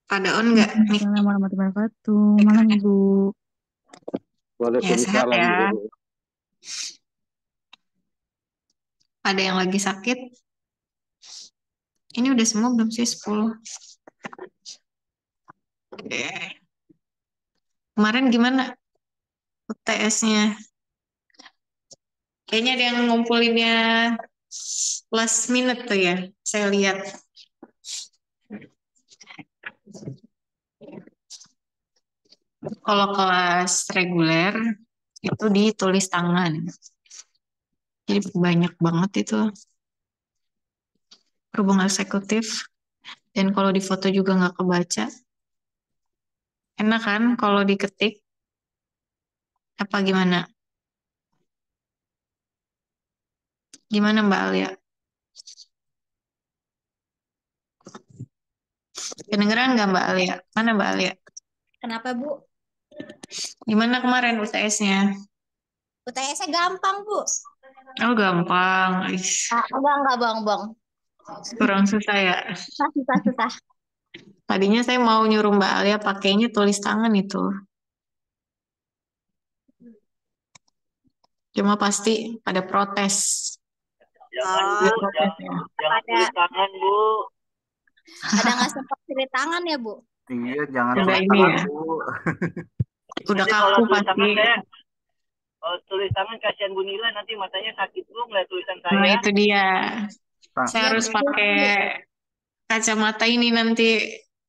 Pada on nggak nih? Waalaikumsalam warahmatullahi wabarakatuh. Malam Ibu. Ya sehat Waalaikumsalam, ya. Bu. Ada yang lagi sakit? Ini udah semua belum sih 10? Oke. Kemarin gimana UTS-nya? Kayaknya ada yang ngumpulinnya last minute tuh ya. Saya lihat. Kalau kelas reguler itu ditulis tangan. Jadi banyak banget itu berhubung eksekutif. Dan kalau di foto juga nggak kebaca. Enak kan kalau diketik? Apa gimana? Gimana Mbak Alia? Kedengeran nggak Mbak Alia? Mana Mbak Alia? Kenapa, Bu? Gimana kemarin UTS-nya? UTS-nya gampang, Bu. Oh gampang. Ih, Enggak, Bang, Bang. kurang susah ya. Susah, susah, susah. Tadinya saya mau nyuruh Mbak Alia pakainya tulis tangan itu. Cuma pasti pada protes. Jangan, Bu. Ada Oh, protes ya. Jangan pada tulis tangan, Bu. pada nggak sempat pilih tangan ya, Bu? Iya, jangan Udah tulis ini tangan, ya. Bu. Udah Nanti kalau kaku tulis pasti. tangan saya, kalau tulis tangan kasihan Bu Nila nanti matanya sakit, Bu, ngeliat tulisan Nah saya. itu dia. Nah, Saya Iya, harus betul, pakai Bu. kacamata ini nanti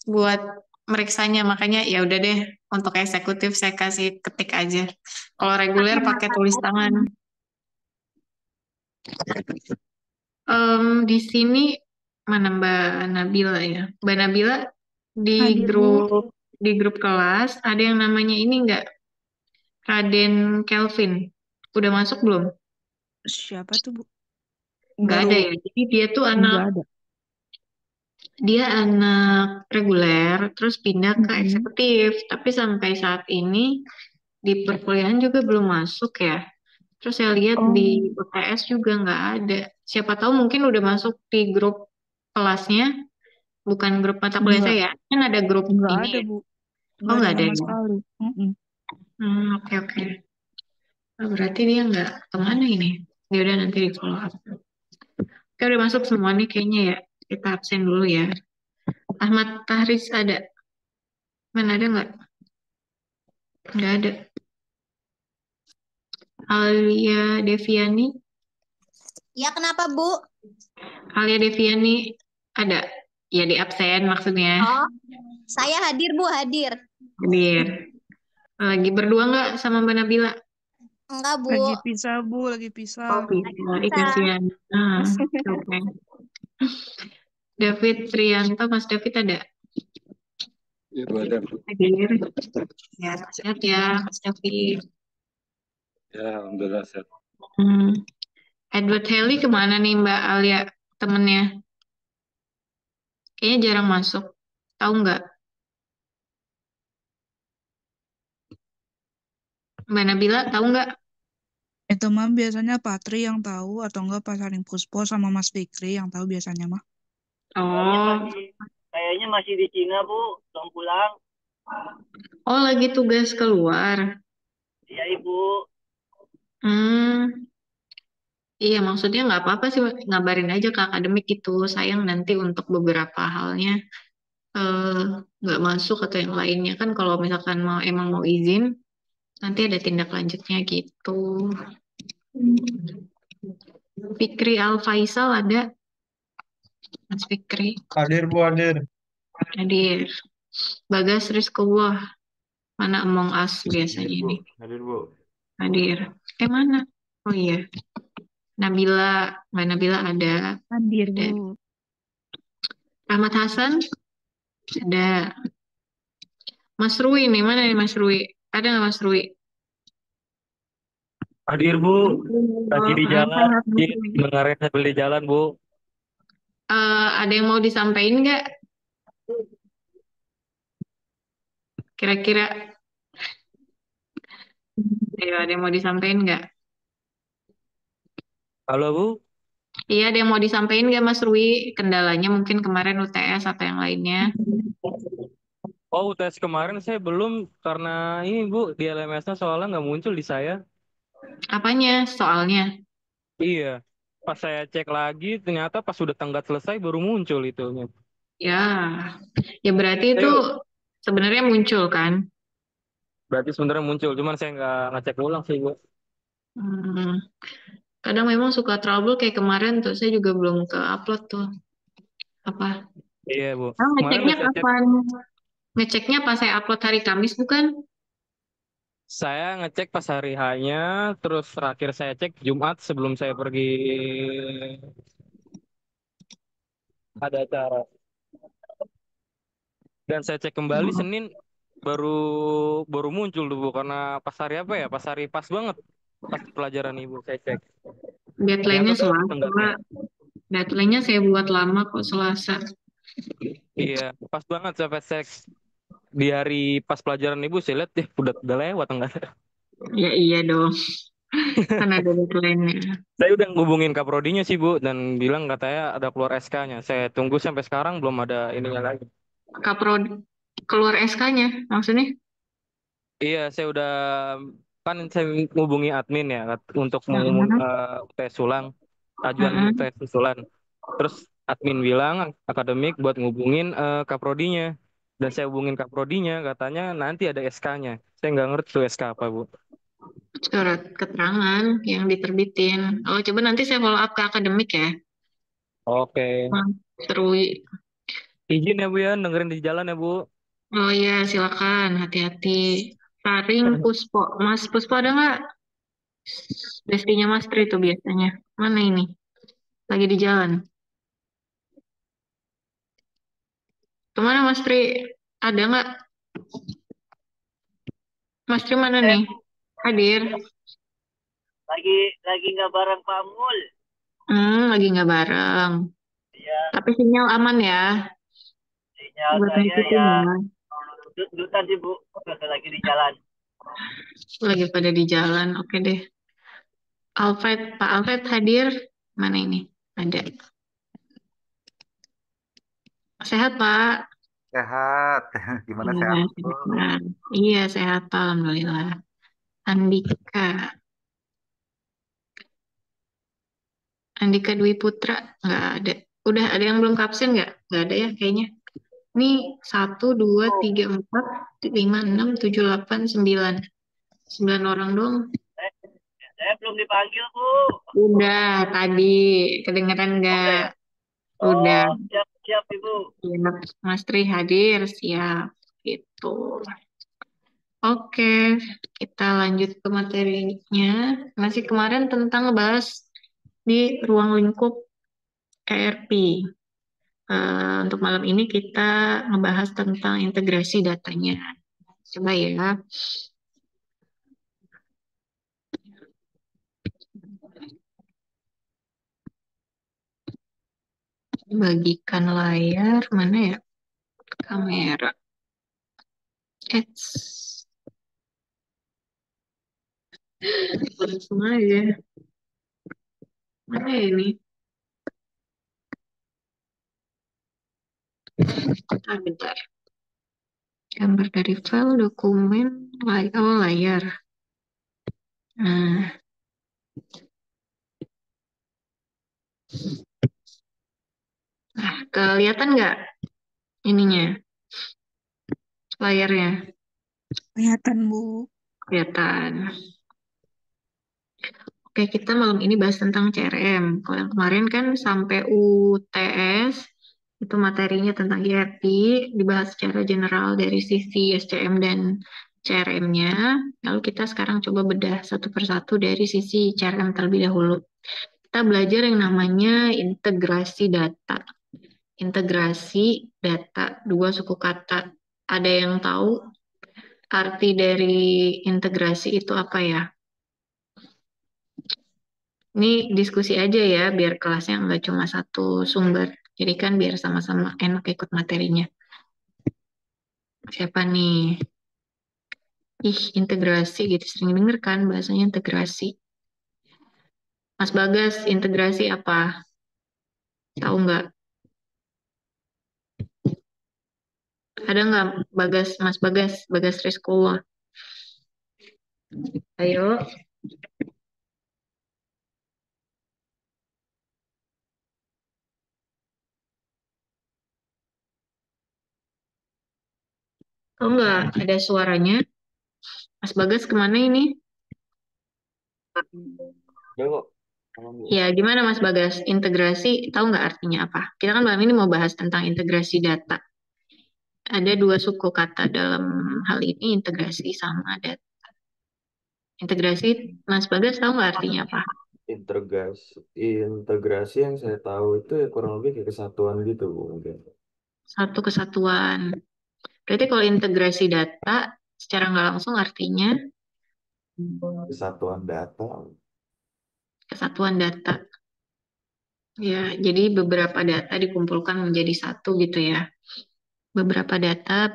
buat meriksanya. Makanya ya udah deh. Untuk eksekutif saya kasih ketik aja. Kalau reguler Pakai pakai mata tulis tangan. Di sini mana Mbak Nabila ya? Mbak Nabila di Hadir Bu. grup kelas ada yang namanya ini nggak? Raden Kelvin. Udah masuk belum? Siapa tuh Bu? Nggak ada Baru ya. Jadi nggak ada. dia anak reguler terus pindah ke Mm-mm. eksekutif. Tapi sampai saat ini di perkuliahan juga belum masuk ya. Terus saya lihat di Oh, UTS juga nggak ada. Siapa tahu mungkin udah masuk di grup kelasnya. Bukan grup mata kuliah nggak saya. Kan ada grup nggak ini ada ya. Bu. Oh, Nggak ada nggak ada sama ya? sekali. Mm-mm. Oke, oke. Oh, berarti dia nggak kemana ini? Dia udah nanti di follow up. Oke, udah masuk semua nih kayaknya ya. Kita absen dulu ya. Ahmad Tahris ada? Mana ada nggak? Nggak ada. Alia Deviani? Ya, kenapa, Bu? Alia Deviani ada? Ya di absen maksudnya. Oh, saya hadir, Bu, hadir. Hadir. Lagi berdua nggak sama Mbak Nabila? Enggak, Bu. Lagi pisah Bu, lagi Oh, pisah. bisa. Ih, Bisa. kasihan. Ah, oke. David Trianto, Mas David ada? itu ada. Hadir. Ya, sehat ya, Mas David. Ya, alhamdulillah, Set. Hmm. Edward Haley kemana nih Mbak Alia temennya? Kayaknya jarang masuk. Tahu nggak? Mbak Nabila tahu nggak? Itu mah biasanya Patri yang tahu atau enggak Pak Saring Puspo sama Mas Fikri yang tahu biasanya mah. Kayaknya Oh, masih, kayaknya masih di Cina, Bu. Belum pulang. oh lagi tugas keluar. Iya, Ibu. Hmm, iya maksudnya nggak apa-apa sih ngabarin aja ke akademik gitu. Sayang nanti untuk beberapa halnya eh, nggak masuk atau yang lainnya kan kalau misalkan emang mau izin nanti ada tindak lanjutnya gitu. Fikri Al Faisal ada, Mas Fikri. Hadir, Bu, hadir. Hadir. Bagas Rizkowah. Mana Among Us biasanya ini? Hadir, Bu. Hadir. Mana? Oh iya. Nabila. Mbak Nabila ada. Hadir Ada. Bu. Ahmad Hasan. Ada. Mas Rui nih. Mana nih Mas Rui? Ada nggak Mas Rui? Hadir Bu, lagi Oh, di jalan, sehat di Mas Rui. dengerin sambil di jalan Bu. Ada yang mau disampaikan nggak? Kira-kira. Ayo, ada yang mau disampaikan nggak? Halo Bu, Iya, ada yang mau disampaikan nggak Mas Rui? Kendalanya mungkin kemarin UTS atau yang lainnya. Oh, UTS kemarin saya belum karena ini Bu di LMS-nya soalnya nggak muncul di saya. Apanya soalnya? Iya. Pas saya cek lagi ternyata pas sudah tenggat selesai baru muncul itu. Ya, ya berarti itu Saya sebenarnya muncul kan? berarti sebenarnya muncul, cuman saya nggak ngecek ulang sih Bu. Hmm, kadang memang suka trouble kayak kemarin tuh, saya juga belum ke upload tuh. Apa? Iya Bu. Oh, Kemarin ngeceknya udah saya cek. kapan? Ngeceknya pas saya upload hari Kamis bukan? Saya ngecek pas hari hanya, terus terakhir saya cek Jumat sebelum saya pergi ada acara. Dan saya cek kembali Oh, Senin baru baru muncul dulu karena pas hari apa ya? Pas hari pas banget pas pelajaran Ibu saya cek. Ternyata deadline-nya udah habis Selasa. tenggatnya. Deadline-nya saya buat lama kok Selasa. Iya, pas banget saya pas cek di hari pas pelajaran Ibu saya lihat udah lewat tenggatnya. Ya iya dong, kan ada deadline-nya. Saya udah ngubungin Kaprodinya sih Bu dan bilang katanya ada keluar SK-nya. Saya tunggu sampai sekarang belum ada ininya lagi. Kapro keluar SK-nya, maksudnya? Iya, saya udah kan saya ngubungi admin ya untuk mengumum Heeh, tes ulang, ajuan heeh. tes usulan. Terus admin bilang akademik buat ngubungin kaprodinya. Dan saya hubungin kaprodinya, katanya nanti ada SK-nya. Saya nggak ngerti tuh SK apa, Bu. Surat keterangan yang diterbitin. Oh, coba nanti saya follow up ke akademik ya. Oke. Wah, seru. Izin ya, Bu ya, dengerin di jalan ya, Bu. Oh iya, silakan. Hati-hati. Taring Puspo. Mas Puspo ada nggak? Bestinya Mas Tri itu biasanya. Mana ini? Lagi di jalan. Kemana Mas Tri? Ada nggak? Mas Tri mana Saya nih? Hadir. lagi nggak bareng Pak Mul. Lagi nggak bareng. Ya, Tapi sinyal aman ya. sinyal Buat saya ngikutin ya ya. dutan sih Bu, lagi di jalan. Lagi pada di jalan. Oke deh. Alfred, Pak Alfred hadir. Mana ini? Ada. Sehat, Pak. Sehat. Gimana Iya, sehat? Oh, sehat. Iya, sehat, Pak. Alhamdulillah. Andika. Andika Dwi Putra. Nggak ada. Udah ada yang belum kapsen nggak? Nggak ada ya kayaknya. Ini 1, 2, 3, 4, 5, 6, 7, 8, 9. 9 orang dong. Eh, saya belum dipanggil Bu. Udah, tadi. Kedengeran Oh, nggak? udah ya. Udah. Oh, siap siap Ibu. Iya, Mas Tri hadir. Siap. Gitu. Oke, kita lanjut ke materinya. Masih kemarin tentang ngebahas di ruang lingkup ERP. Untuk malam ini kita ngebahas tentang integrasi datanya. Coba ya, bagikan layar mana ya? Kamera. It's langsung aja. Mana ya ini? Bentar. Gambar dari file, dokumen, layar. Nah, kelihatan nggak ininya, layarnya? Kelihatan, Bu. Kelihatan. Oke, kita malam ini bahas tentang CRM. Kalau yang kemarin kan sampai UTS, itu materinya tentang ERP, dibahas secara general dari sisi SCM dan CRM-nya. Lalu kita sekarang coba bedah satu persatu dari sisi CRM terlebih dahulu. Kita belajar yang namanya integrasi data. Integrasi data, dua suku kata. Ada yang tahu arti dari integrasi itu apa ya? Ini diskusi aja ya, biar kelasnya nggak cuma satu sumber. Jadi kan biar sama-sama enak ikut materinya. Siapa nih? Ih, integrasi gitu. Sering denger kan bahasanya integrasi. Mas Bagas, integrasi apa? Tahu nggak? Ada nggak Mas Bagas Rizko? Ayo. Oh nggak ada suaranya. Mas Bagas kemana ini? Ya kok. Ya, gimana Mas Bagas? Integrasi, tahu nggak artinya apa? Kita kan malam ini mau bahas tentang integrasi data. Ada dua suku kata dalam hal ini, integrasi sama data. Integrasi, Mas Bagas tahu nggak artinya apa? Integrasi yang saya tahu itu ya kurang lebih kayak kesatuan gitu, Bu, mungkin. Satu kesatuan. Berarti kalau integrasi data, secara nggak langsung artinya Kesatuan data. kesatuan data. Ya, jadi beberapa data dikumpulkan menjadi satu gitu ya. Beberapa data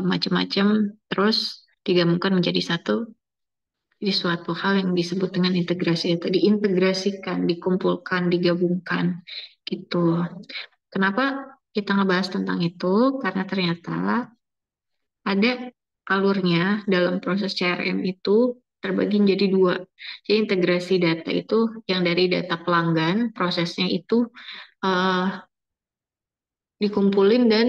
macam-macam terus digabungkan menjadi satu. Jadi suatu hal yang disebut dengan integrasi itu diintegrasikan, dikumpulkan, digabungkan gitu. Kenapa kita ngebahas tentang itu? Karena ternyata ada alurnya dalam proses CRM itu terbagi menjadi dua. Jadi integrasi data itu yang dari data pelanggan, prosesnya itu eh, dikumpulin dan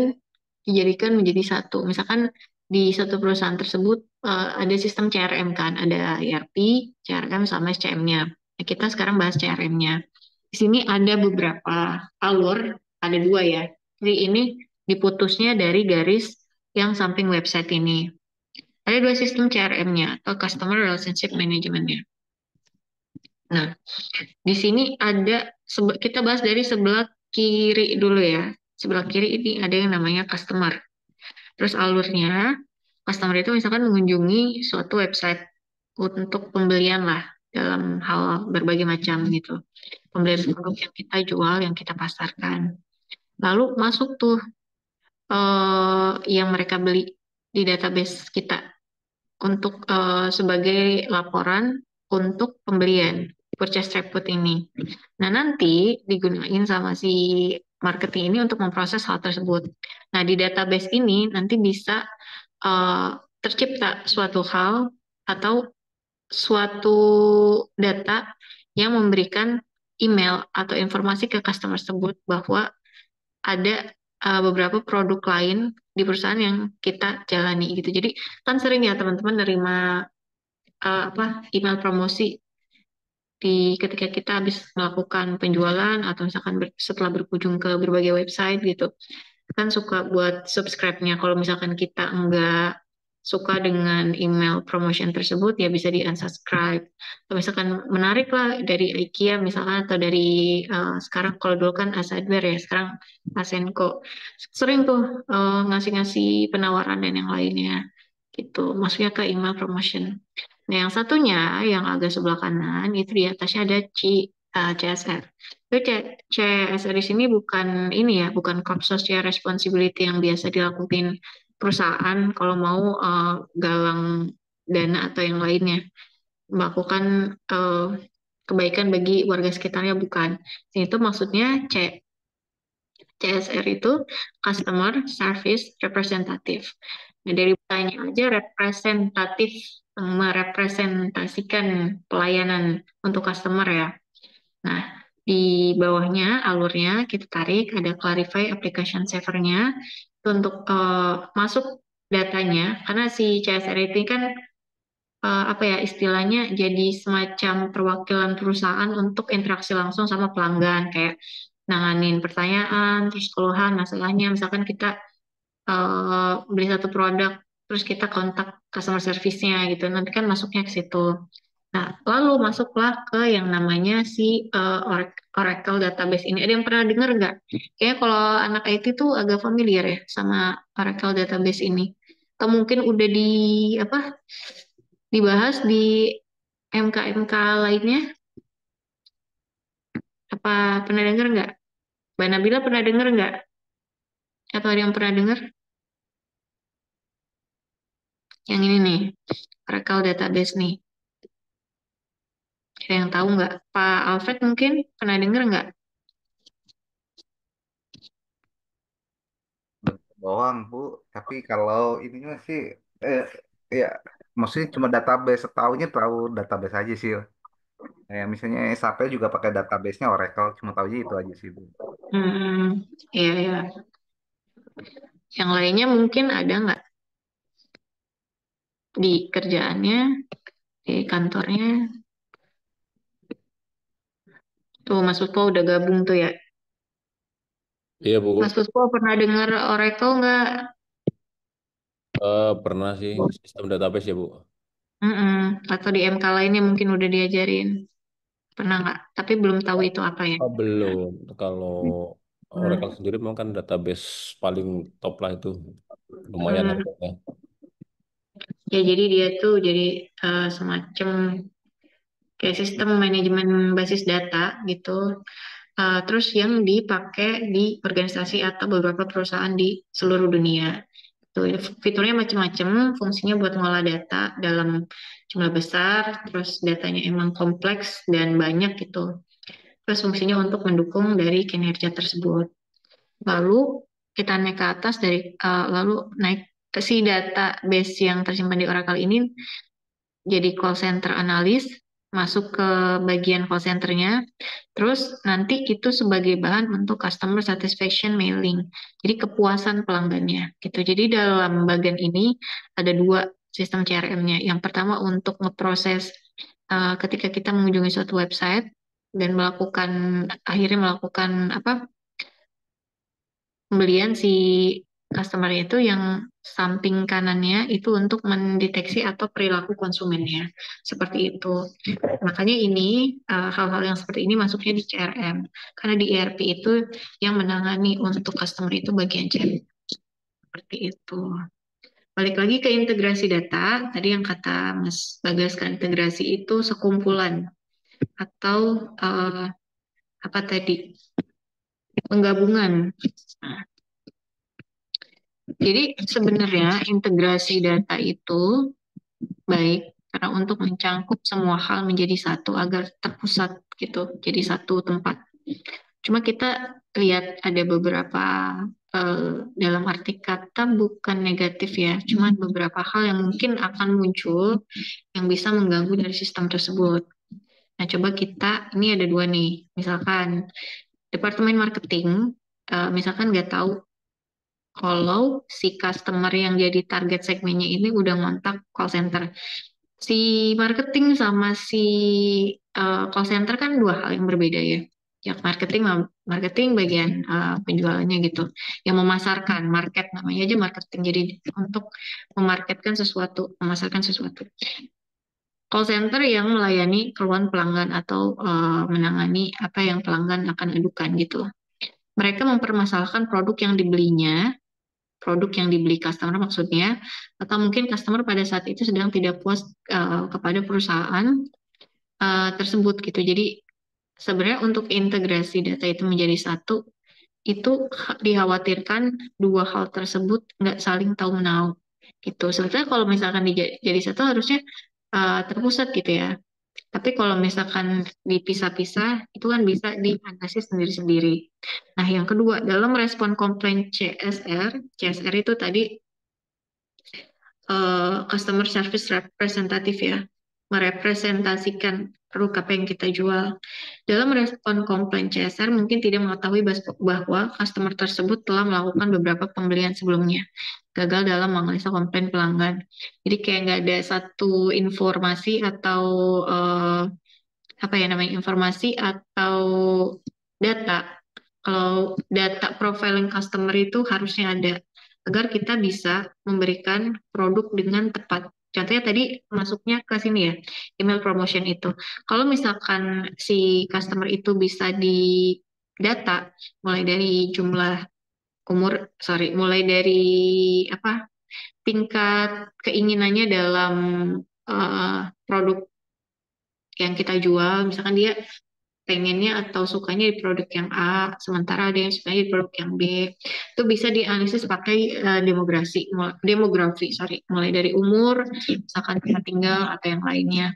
dijadikan menjadi satu. Misalkan di satu perusahaan tersebut ada sistem CRM kan, ada ERP, CRM sama SCM-nya. Nah, kita sekarang bahas CRM-nya. Di sini ada beberapa alur, ada dua ya. Jadi ini diputusnya dari garis yang samping website ini. Ada dua sistem CRM-nya atau Customer Relationship Management-nya. Nah, di sini ada, kita bahas dari sebelah kiri dulu ya. Sebelah kiri ini ada yang namanya customer. Terus alurnya, customer itu misalkan mengunjungi suatu website untuk pembelian lah dalam hal berbagai macam gitu. Pembelian produk yang kita jual, yang kita pasarkan. Lalu masuk tuh yang mereka beli di database kita untuk sebagai laporan untuk pembelian purchase report ini. Nah, nanti digunain sama si marketing ini untuk memproses hal tersebut. Nah, di database ini nanti bisa eh, tercipta suatu hal atau suatu data yang memberikan email atau informasi ke customer tersebut bahwa ada beberapa produk lain di perusahaan yang kita jalani gitu. Jadi kan sering ya teman-teman nerima email promosi ketika kita habis melakukan penjualan atau misalkan setelah berkunjung ke berbagai website gitu kan suka buat subscribe-nya. Kalau misalkan kita enggak suka dengan email promotion tersebut, ya bisa di unsubscribe. Atau misalkan menarik lah dari IKEA misalkan, atau dari sekarang kalau dulu kan Asadware ya, sekarang Asenko. Sering tuh ngasih-ngasih penawaran dan yang lainnya. Gitu, maksudnya ke email promotion. Nah, yang satunya, yang agak sebelah kanan, itu di atasnya ada CSR. Itu CSR di sini bukan ini ya, bukan corp social responsibility yang biasa dilakukan perusahaan kalau mau galang dana atau yang lainnya, melakukan kebaikan bagi warga sekitarnya bukan. Itu maksudnya CSR itu Customer Service Representative. Nah, dari tanya aja representatif, merepresentasikan pelayanan untuk customer ya. Nah, di bawahnya alurnya kita tarik ada clarify application saver-nya itu untuk masuk datanya karena si CSR ini kan apa ya istilahnya jadi semacam perwakilan perusahaan untuk interaksi langsung sama pelanggan kayak nanganin pertanyaan, terus keluhan, masalahnya misalkan kita beli satu produk terus kita kontak customer service-nya gitu nanti kan masuknya ke situ. Nah, lalu masuklah ke yang namanya si Oracle database ini. Ada yang pernah dengar nggak? Kayaknya kalau anak IT tuh agak familiar ya sama Oracle database ini. Atau mungkin udah apa dibahas di MK-MK lainnya? Apa pernah dengar nggak? Mbak Nabila pernah dengar nggak? Atau ada yang pernah dengar? Yang ini nih, Oracle database nih. Ada yang tahu nggak? Pak Alfred mungkin pernah dengar nggak? doang, Bu. Tapi kalau ininya sih, eh, ya, maksudnya cuma database. Tahu database aja sih. Kayak misalnya SAP juga pakai database-nya Oracle. Cuma tahunya itu aja sih, Bu. Iya, ya. Yang lainnya mungkin ada nggak di kerjaannya, di kantornya? Tuh, Mas Puspo udah gabung tuh ya. Iya Bu, Mas Puspo pernah dengar Oracle nggak? pernah sih sistem database ya Bu. Atau di MK lainnya mungkin udah diajarin. Pernah nggak? Tapi belum tahu itu apa ya. Oh, belum. Kalau Oracle Hmm. sendiri memang kan database paling top lah itu. Lumayan Hmm. harganya. Ya, jadi dia tuh jadi semacam kayak sistem manajemen basis data gitu. Terus yang dipakai di organisasi atau beberapa perusahaan di seluruh dunia. Tuh, fiturnya macam-macam, fungsinya buat ngolah data dalam jumlah besar, terus datanya emang kompleks dan banyak gitu. Terus fungsinya untuk mendukung dari kinerja tersebut. Lalu kita naik ke atas lalu naik ke si database yang tersimpan di Oracle ini jadi call center analis, masuk ke bagian call centernya, terus nanti itu sebagai bahan untuk customer satisfaction mailing, jadi kepuasan pelanggannya gitu. Jadi dalam bagian ini ada dua sistem CRM-nya. Yang pertama untuk ngeproses ketika kita mengunjungi suatu website dan akhirnya melakukan apa pembelian si customer itu yang samping kanannya itu untuk mendeteksi atau perilaku konsumennya seperti itu. Makanya ini hal-hal yang seperti ini masuknya di CRM karena di ERP itu yang menangani untuk customer itu bagian CRM seperti itu. Balik lagi ke integrasi data, tadi yang kata Mas Bagas kan integrasi itu sekumpulan atau apa tadi penggabungan. Nah, jadi sebenarnya integrasi data itu baik karena untuk mencangkup semua hal menjadi satu agar terpusat gitu, jadi satu tempat. Cuma kita lihat ada beberapa dalam arti kata bukan negatif ya, cuma beberapa hal yang mungkin akan muncul yang bisa mengganggu dari sistem tersebut. Nah, coba ini ada dua nih, misalkan departemen marketing, misalkan nggak tahu kalau si customer yang jadi target segmennya ini udah ngontak call center. Si marketing sama si call center kan dua hal yang berbeda ya. Yang marketing bagian penjualannya gitu. Yang memasarkan, market namanya aja marketing. Jadi untuk memarketkan sesuatu, memasarkan sesuatu. Call center yang melayani keluhan pelanggan atau menangani apa yang pelanggan akan adukan gitu. Mereka mempermasalahkan produk yang dibelinya, produk yang dibeli customer maksudnya, atau mungkin customer pada saat itu sedang tidak puas kepada perusahaan tersebut gitu. Jadi sebenarnya untuk integrasi data itu menjadi satu, itu dikhawatirkan dua hal tersebut nggak saling tahu menahu gitu. Sebetulnya kalau misalkan jadi satu harusnya terpusat gitu ya. Tapi kalau misalkan dipisah-pisah, itu kan bisa dianalisis sendiri-sendiri. Nah, yang kedua, dalam respon komplain CSR itu tadi customer service representative ya, merepresentasikan produk apa yang kita jual. Dalam respon komplain CSR mungkin tidak mengetahui bahwa customer tersebut telah melakukan beberapa pembelian sebelumnya, gagal dalam menganalisa komplain pelanggan. Jadi kayak nggak ada satu informasi atau apa ya namanya informasi atau data. Kalau data profiling customer itu harusnya ada agar kita bisa memberikan produk dengan tepat. Contohnya tadi masuknya ke sini ya, email promotion itu. Kalau misalkan si customer itu bisa di data mulai dari jumlah mulai dari apa tingkat keinginannya dalam produk yang kita jual, misalkan dia pengennya atau sukanya di produk yang A, sementara ada yang sukanya di produk yang B. Itu bisa dianalisis pakai demografi, mulai dari umur, misalkan tempat tinggal atau yang lainnya.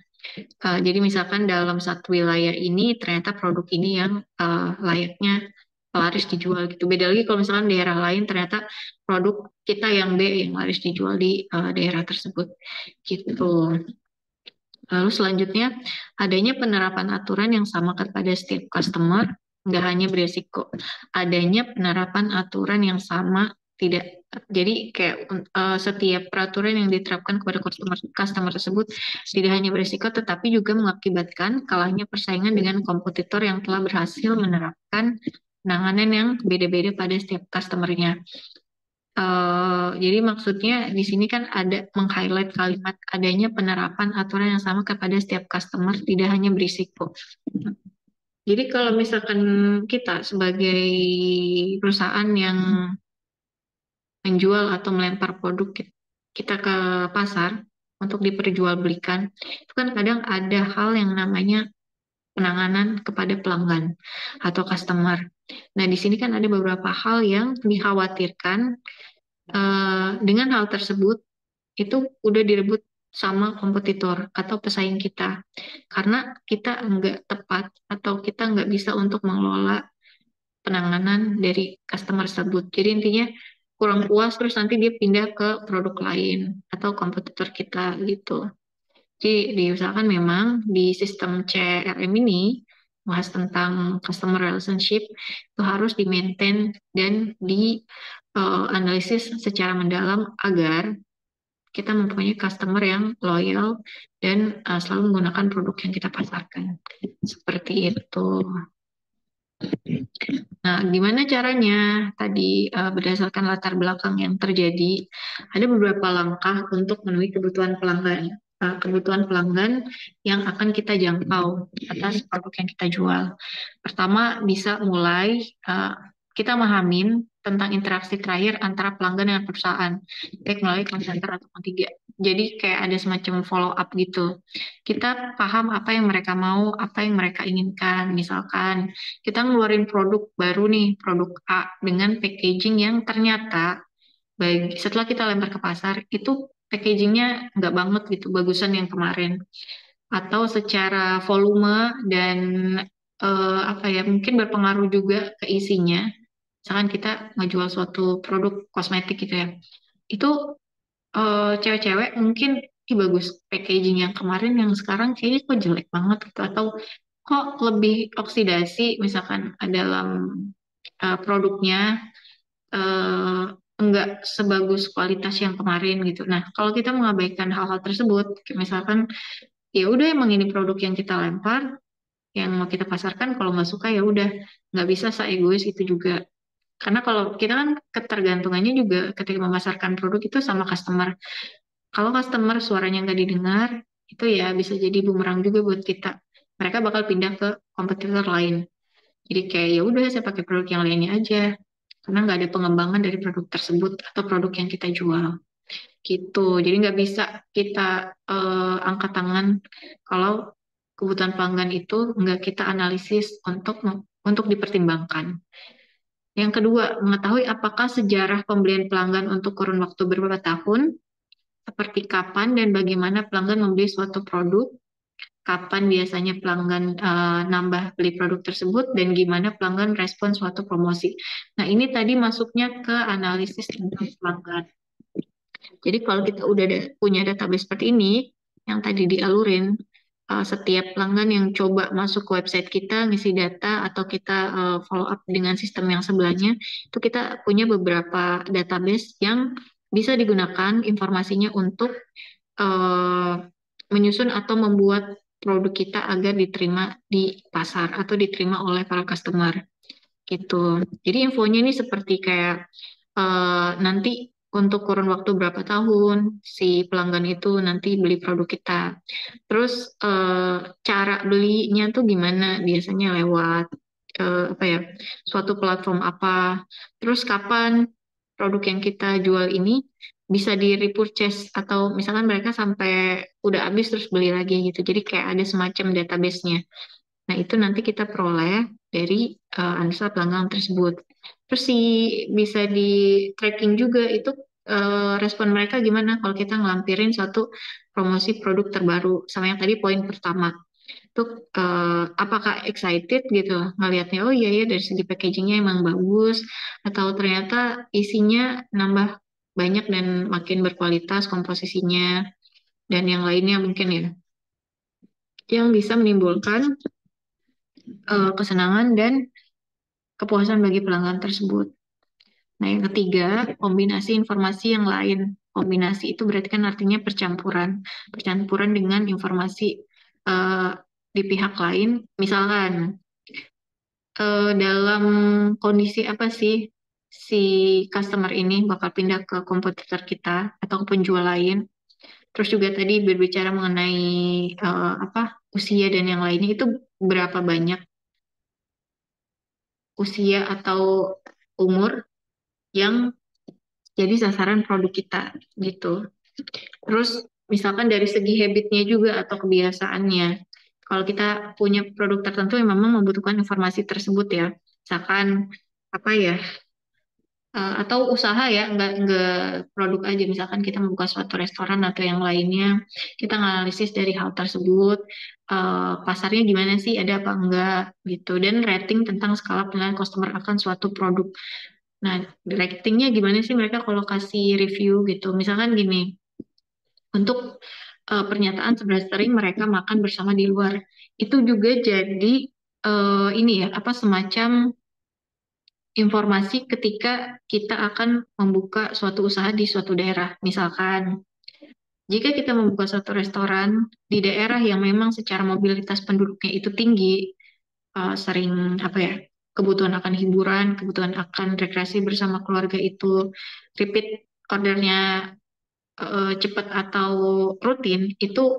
Jadi misalkan dalam satu wilayah ini ternyata produk ini yang layaknya laris dijual gitu. Beda lagi kalau misalkan daerah lain ternyata produk kita yang B yang laris dijual di daerah tersebut gitu. Lalu selanjutnya, adanya penerapan aturan yang sama kepada setiap customer, nggak hanya beresiko. Adanya penerapan aturan yang sama, tidak. Jadi kayak setiap peraturan yang diterapkan kepada customer tersebut tidak hanya beresiko, tetapi juga mengakibatkan kalahnya persaingan dengan kompetitor yang telah berhasil menerapkan penanganan yang beda-beda pada setiap customernya. Jadi maksudnya di sini kan ada meng-highlight kalimat adanya penerapan aturan yang sama kepada setiap customer, tidak hanya berisiko. Jadi kalau misalkan kita sebagai perusahaan yang menjual atau melempar produk kita ke pasar untuk diperjualbelikan, itu kan kadang ada hal yang namanya penanganan kepada pelanggan atau customer. Nah, di sini kan ada beberapa hal yang dikhawatirkan dengan hal tersebut itu udah direbut sama kompetitor atau pesaing kita karena kita nggak tepat atau kita nggak bisa untuk mengelola penanganan dari customer tersebut. Jadi intinya kurang puas terus nanti dia pindah ke produk lain atau kompetitor kita gitu. Jadi diusahakan memang di sistem CRM ini bahas tentang customer relationship itu harus di-maintain dan di analisis secara mendalam agar kita mempunyai customer yang loyal dan selalu menggunakan produk yang kita pasarkan. Seperti itu. Nah, gimana caranya? Tadi berdasarkan latar belakang yang terjadi, ada beberapa langkah untuk memenuhi kebutuhan pelanggan. Kebutuhan pelanggan yang akan kita jangkau atas produk yang kita jual. Pertama, bisa mulai kita memahamin tentang interaksi terakhir antara pelanggan dengan perusahaan, baik melalui call center ataupun tiga. Jadi kayak ada semacam follow up gitu. Kita paham apa yang mereka mau, apa yang mereka inginkan. Misalkan kita ngeluarin produk baru nih, produk A dengan packaging yang ternyata setelah kita lempar ke pasar itu packagingnya nggak banget gitu, bagusan yang kemarin. Atau secara volume dan apa ya mungkin berpengaruh juga ke isinya. Misalkan kita ngejual suatu produk kosmetik gitu ya, itu cewek-cewek mungkin ih bagus packaging yang kemarin yang sekarang kayaknya kok jelek banget gitu atau kok lebih oksidasi misalkan dalam produknya eh, enggak sebagus kualitas yang kemarin gitu. Nah, kalau kita mengabaikan hal-hal tersebut, kayak misalkan ya udah emang ini produk yang kita lempar, yang mau kita pasarkan, kalau nggak suka ya udah nggak bisa se-egois itu juga. Karena kalau kita kan ketergantungannya juga ketika memasarkan produk itu sama customer. Kalau customer suaranya nggak didengar, itu ya bisa jadi bumerang juga buat kita. Mereka bakal pindah ke kompetitor lain. Jadi kayak ya udah saya pakai produk yang lainnya aja. Karena nggak ada pengembangan dari produk tersebut atau produk yang kita jual. Gitu. Jadi nggak bisa kita angkat tangan kalau kebutuhan pelanggan itu nggak kita analisis untuk dipertimbangkan. Yang kedua, mengetahui apakah sejarah pembelian pelanggan untuk kurun waktu beberapa tahun, seperti kapan dan bagaimana pelanggan membeli suatu produk, kapan biasanya pelanggan nambah beli produk tersebut, dan gimana pelanggan respon suatu promosi. Nah, ini tadi masuknya ke analisis tentang pelanggan. Jadi kalau kita udah punya database seperti ini, yang tadi dialurin, setiap pelanggan yang coba masuk ke website kita, ngisi data, atau kita follow up dengan sistem yang sebelahnya, itu kita punya beberapa database yang bisa digunakan informasinya untuk eh, menyusun atau membuat produk kita agar diterima di pasar atau diterima oleh para customer gitu. Jadi infonya ini seperti kayak nanti untuk kurun waktu berapa tahun si pelanggan itu nanti beli produk kita. Terus cara belinya tuh gimana? Biasanya lewat apa ya? Suatu platform apa? Terus kapan produk yang kita jual ini bisa di repurchase atau misalkan mereka sampai udah habis terus beli lagi gitu. Jadi kayak ada semacam database-nya. Nah, itu nanti kita peroleh dari analisa pelanggan tersebut. Terus bisa di tracking juga itu respon mereka gimana kalau kita ngelampirin suatu promosi produk terbaru. Sama yang tadi poin pertama. Tuh apakah excited gitu ngelihatnya, oh iya ya dari segi packagingnya emang bagus, atau ternyata isinya nambah banyak dan makin berkualitas komposisinya dan yang lainnya mungkin ya, yang bisa menimbulkan kesenangan dan kepuasan bagi pelanggan tersebut. Nah, yang ketiga, kombinasi informasi yang lain. Kombinasi itu berarti kan artinya percampuran. Percampuran dengan informasi eh, di pihak lain. Misalkan, dalam kondisi apa sih si customer ini bakal pindah ke kompetitor kita atau ke penjual lain. Terus juga tadi berbicara mengenai apa usia dan yang lainnya itu berapa banyak usia atau umur yang jadi sasaran produk kita gitu. Terus misalkan dari segi habitnya juga atau kebiasaannya. Kalau kita punya produk tertentu yang memang membutuhkan informasi tersebut ya. Misalkan apa ya, atau usaha ya, nggak produk aja. Misalkan kita membuka suatu restoran atau yang lainnya, kita analisis dari hal tersebut, pasarnya gimana sih, ada apa enggak gitu. Dan rating tentang skala penilaian customer akan suatu produk. Nah, ratingnya gimana sih mereka kalau kasih review gitu. Misalkan gini, untuk pernyataan 11 sering mereka makan bersama di luar. Itu juga jadi ini ya, apa semacam informasi ketika kita akan membuka suatu usaha di suatu daerah. Misalkan, jika kita membuka suatu restoran di daerah yang memang secara mobilitas penduduknya itu tinggi, sering apa ya, kebutuhan akan hiburan, kebutuhan akan rekreasi bersama keluarga itu repeat ordernya cepat atau rutin, itu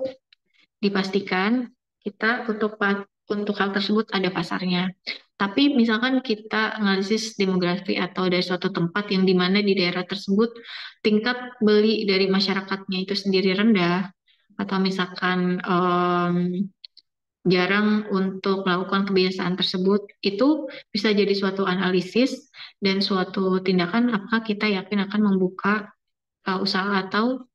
dipastikan kita untuk hal tersebut ada pasarnya. Tapi misalkan kita analisis demografi atau dari suatu tempat yang di mana di daerah tersebut tingkat beli dari masyarakatnya itu sendiri rendah, atau misalkan jarang untuk melakukan kebiasaan tersebut, itu bisa jadi suatu analisis dan suatu tindakan apakah kita yakin akan membuka usaha atau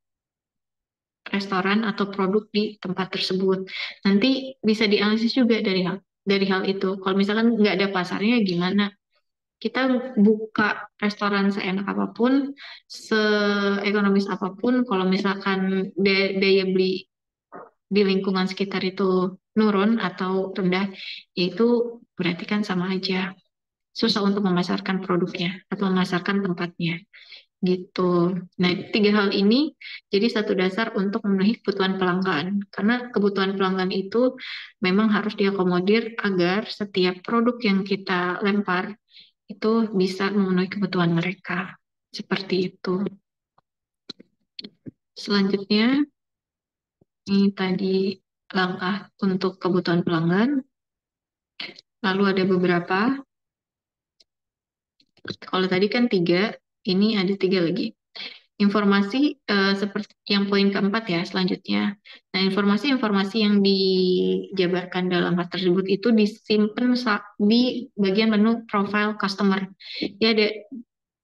restoran atau produk di tempat tersebut. Nanti bisa dianalisis juga dari hal itu. Kalau misalkan nggak ada pasarnya gimana? Kita buka restoran seenak apapun, seekonomis apapun, kalau misalkan daya beli di lingkungan sekitar itu nurun atau rendah, yaitu berarti kan sama aja. Susah untuk memasarkan produknya atau memasarkan tempatnya gitu. Nah, tiga hal ini jadi satu dasar untuk memenuhi kebutuhan pelanggan. Karena kebutuhan pelanggan itu memang harus diakomodir agar setiap produk yang kita lempar itu bisa memenuhi kebutuhan mereka. Seperti itu. Selanjutnya, ini tadi langkah untuk kebutuhan pelanggan. Lalu ada beberapa. Kalau tadi kan tiga, ini ada tiga lagi. Informasi seperti yang poin keempat ya selanjutnya. Nah, informasi-informasi yang dijabarkan dalam hal tersebut itu disimpan di bagian menu profile customer. Ya, ada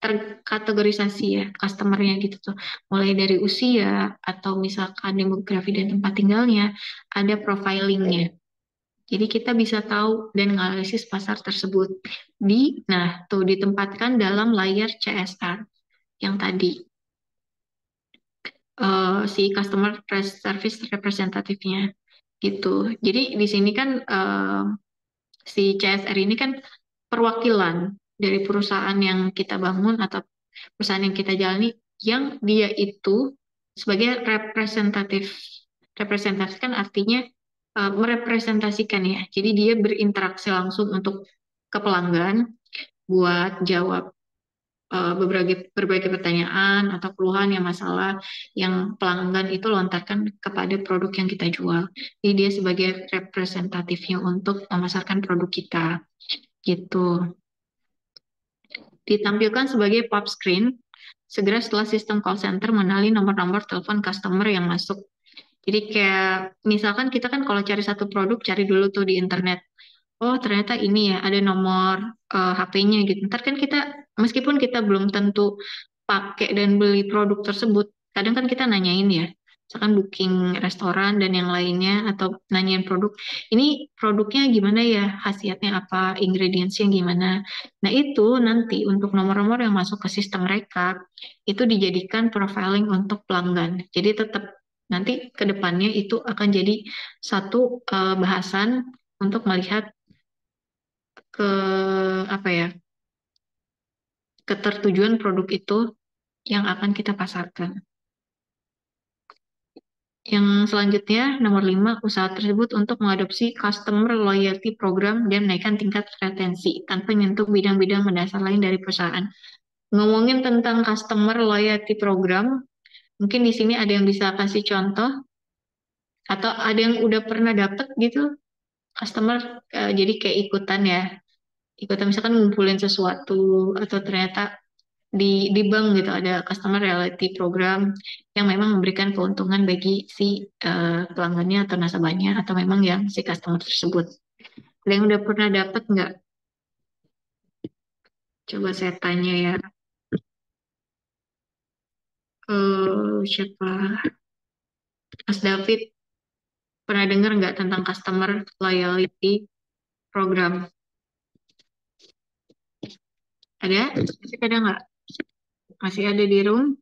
terkategorisasi ya customernya gitu tuh. Mulai dari usia atau misalkan demografi dan tempat tinggalnya, ada profilingnya. Jadi kita bisa tahu dan menganalisis pasar tersebut. Nah, tuh ditempatkan dalam layar CSR yang tadi. Si customer service representatifnya gitu. Jadi di sini kan si CSR ini kan perwakilan dari perusahaan yang kita bangun atau perusahaan yang kita jalani, yang dia itu sebagai representatif. Representatif kan artinya merepresentasikan ya. Jadi dia berinteraksi langsung untuk ke pelanggan buat jawab berbagai pertanyaan atau keluhan yang masalah yang pelanggan itu lontarkan kepada produk yang kita jual. Jadi dia sebagai representatifnya untuk memasarkan produk kita gitu. Ditampilkan sebagai pop screen segera setelah sistem call center mengenali nomor-nomor telepon customer yang masuk. Jadi kayak misalkan kita kan kalau cari satu produk cari dulu tuh di internet. Oh, ternyata ini ya, ada nomor HP-nya gitu. Ntar kan kita, meskipun kita belum tentu pakai dan beli produk tersebut, kadang kan kita nanyain ya, misalkan booking restoran dan yang lainnya atau nanyain produk, ini produknya gimana ya, khasiatnya apa, ingredientsnya gimana. Nah itu nanti untuk nomor-nomor yang masuk ke sistem mereka itu dijadikan profiling untuk pelanggan. Jadi tetap nanti ke depannya itu akan jadi satu bahasan untuk melihat ke apa ya, ketertujuan produk itu yang akan kita pasarkan. Yang selanjutnya, nomor 5, usaha tersebut untuk mengadopsi customer loyalty program dan menaikkan tingkat retensi tanpa menyentuh bidang-bidang mendasar lain dari perusahaan. Ngomongin tentang customer loyalty program, mungkin di sini ada yang bisa kasih contoh atau ada yang udah pernah dapet gitu customer, jadi kayak ikutan ya, ikutan misalkan ngumpulin sesuatu atau ternyata di bank gitu ada customer loyalty program yang memang memberikan keuntungan bagi si pelanggannya atau nasabahnya atau memang yang si customer tersebut. Ada yang udah pernah dapat nggak? Coba saya tanya ya. Siapa? Mas David pernah dengar nggak tentang customer loyalty program? Ada? Masih ada nggak? Masih ada di room?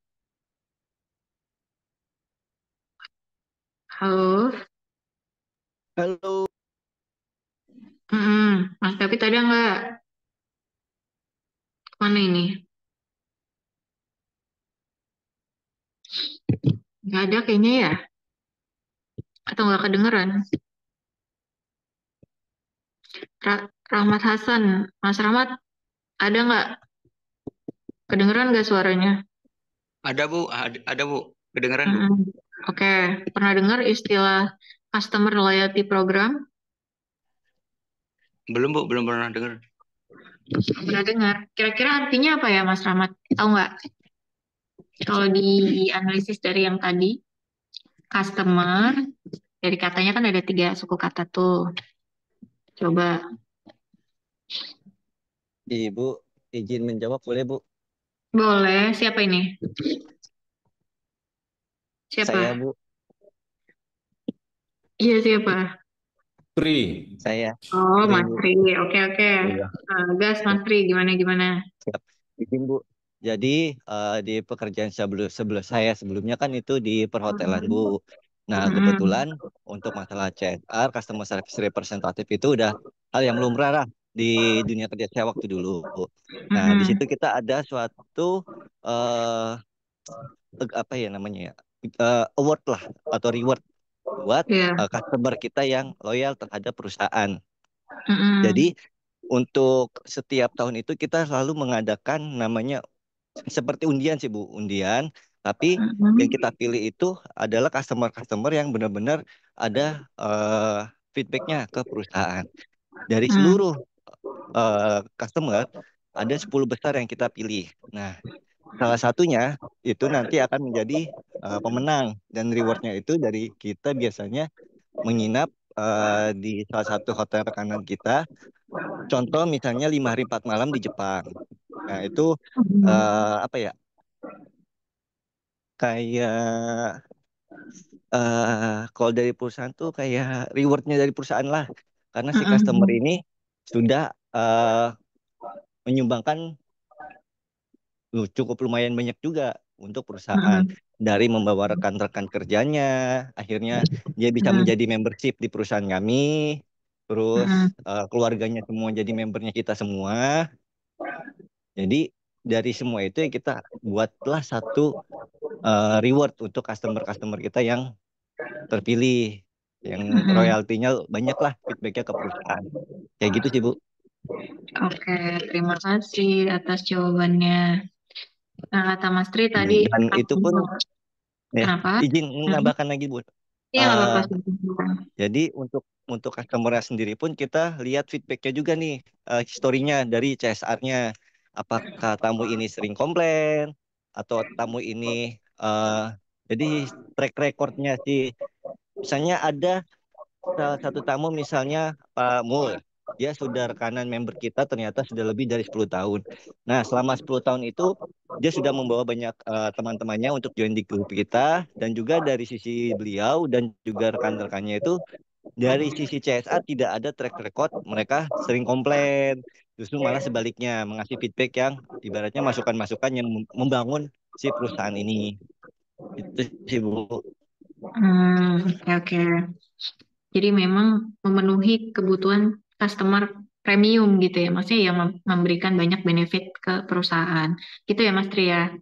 Halo? Halo, Mas David ada nggak? Mana ini? Nggak ada kayaknya ya? Atau nggak kedengeran? Rahmat Hasan, Mas Rahmat ada nggak? Kedengeran nggak suaranya? ada Bu, ada Bu, kedengeran? Mm-mm. Oke, pernah dengar istilah customer loyalty program? Belum Bu, belum pernah dengar. Pernah dengar. Kira-kira artinya apa ya, Mas Rahmat? Tahu nggak? Kalau di analisis dari yang tadi, customer, dari katanya kan ada 3 suku kata tuh. Coba, Ibu, izin menjawab boleh Bu? boleh. Siapa ini? Saya Siapa? Bu, Iya, siapa? Pri. saya Oh, Tri Mas Bu. Tri. Oke, oke. Iya. Gas, Mas Tri. Gimana? Siap. Izin Bu. Jadi di pekerjaan sebelum saya sebelumnya kan itu di perhotelan Bu. Nah Mm-mm. kebetulan untuk masalah CSR, customer service representative itu udah hal yang lumrah lah di dunia kerja saya waktu dulu. Nah di situ Mm-mm. kita ada suatu eh apa ya namanya ya, award lah atau reward buat Iya. customer kita yang loyal terhadap perusahaan. Mm-mm. Jadi untuk setiap tahun itu kita selalu mengadakan namanya seperti undian sih Bu, undian. Tapi yang Mm-mm. kita pilih itu adalah customer-customer yang benar-benar ada feedbacknya ke perusahaan. Dari Mm. seluruh customer ada 10 besar yang kita pilih. Nah, salah satunya itu nanti akan menjadi pemenang dan rewardnya itu dari kita biasanya menginap di salah satu hotel rekanan kita. Contoh misalnya 5 hari 4 malam di Jepang. Nah itu Mm. apa ya? Kayak kalau dari perusahaan tuh kayak rewardnya dari perusahaan lah. Karena si customer Mm-mm. ini sudah menyumbangkan cukup lumayan banyak juga untuk perusahaan. Mm-mm. Dari membawa rekan-rekan kerjanya, akhirnya dia bisa Mm-mm. menjadi membership di perusahaan kami. Terus Mm-mm. keluarganya semua jadi membernya kita semua. Jadi dari semua itu ya kita buatlah satu reward untuk customer-customer kita yang terpilih, yang Mm-mm. royaltinya banyak lah feedbacknya ke perusahaan. Kayak gitu sih Bu. Oke, terima kasih atas jawabannya. Nah, kata Mas Tri Iya, tadi, dan itu pun ya kenapa? izin Mm. menambahkan lagi Bu. Iya, nggak Eh, apa-apa. jadi untuk customer sendiri pun kita lihat feedbacknya juga nih, historinya dari CSR-nya. Apakah tamu ini sering komplain atau tamu ini eh jadi track recordnya sih. Misalnya ada salah satu tamu misalnya Pak Mul, dia sudah rekanan member kita ternyata sudah lebih dari 10 tahun. Nah, selama 10 tahun itu dia sudah membawa banyak teman-temannya untuk join di grup kita, dan juga dari sisi beliau dan juga rekan-rekannya itu dari sisi CSA tidak ada track record mereka sering komplain. Justru malah sebaliknya mengasih feedback yang ibaratnya masukan-masukan yang membangun si perusahaan ini. Itu sih Bu. Oke, oke. Jadi memang memenuhi kebutuhan customer premium gitu ya, maksudnya yang memberikan banyak benefit ke perusahaan. Gitu ya, Mas Tri ya.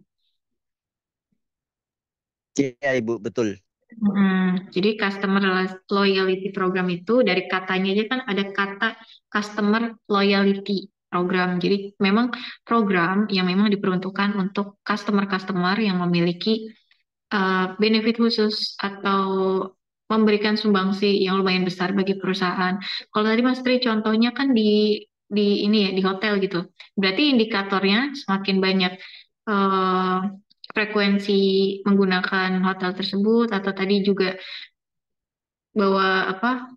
Iya Ibu, betul. Jadi customer loyalty program itu dari katanya aja kan ada kata customer loyalty program. Jadi memang program yang memang diperuntukkan untuk customer-customer yang memiliki benefit khusus atau memberikan sumbangsi yang lumayan besar bagi perusahaan. Kalau tadi Mas Tri contohnya kan di ini ya di hotel gitu. Berarti indikatornya semakin banyak eh, frekuensi menggunakan hotel tersebut atau tadi juga bawa apa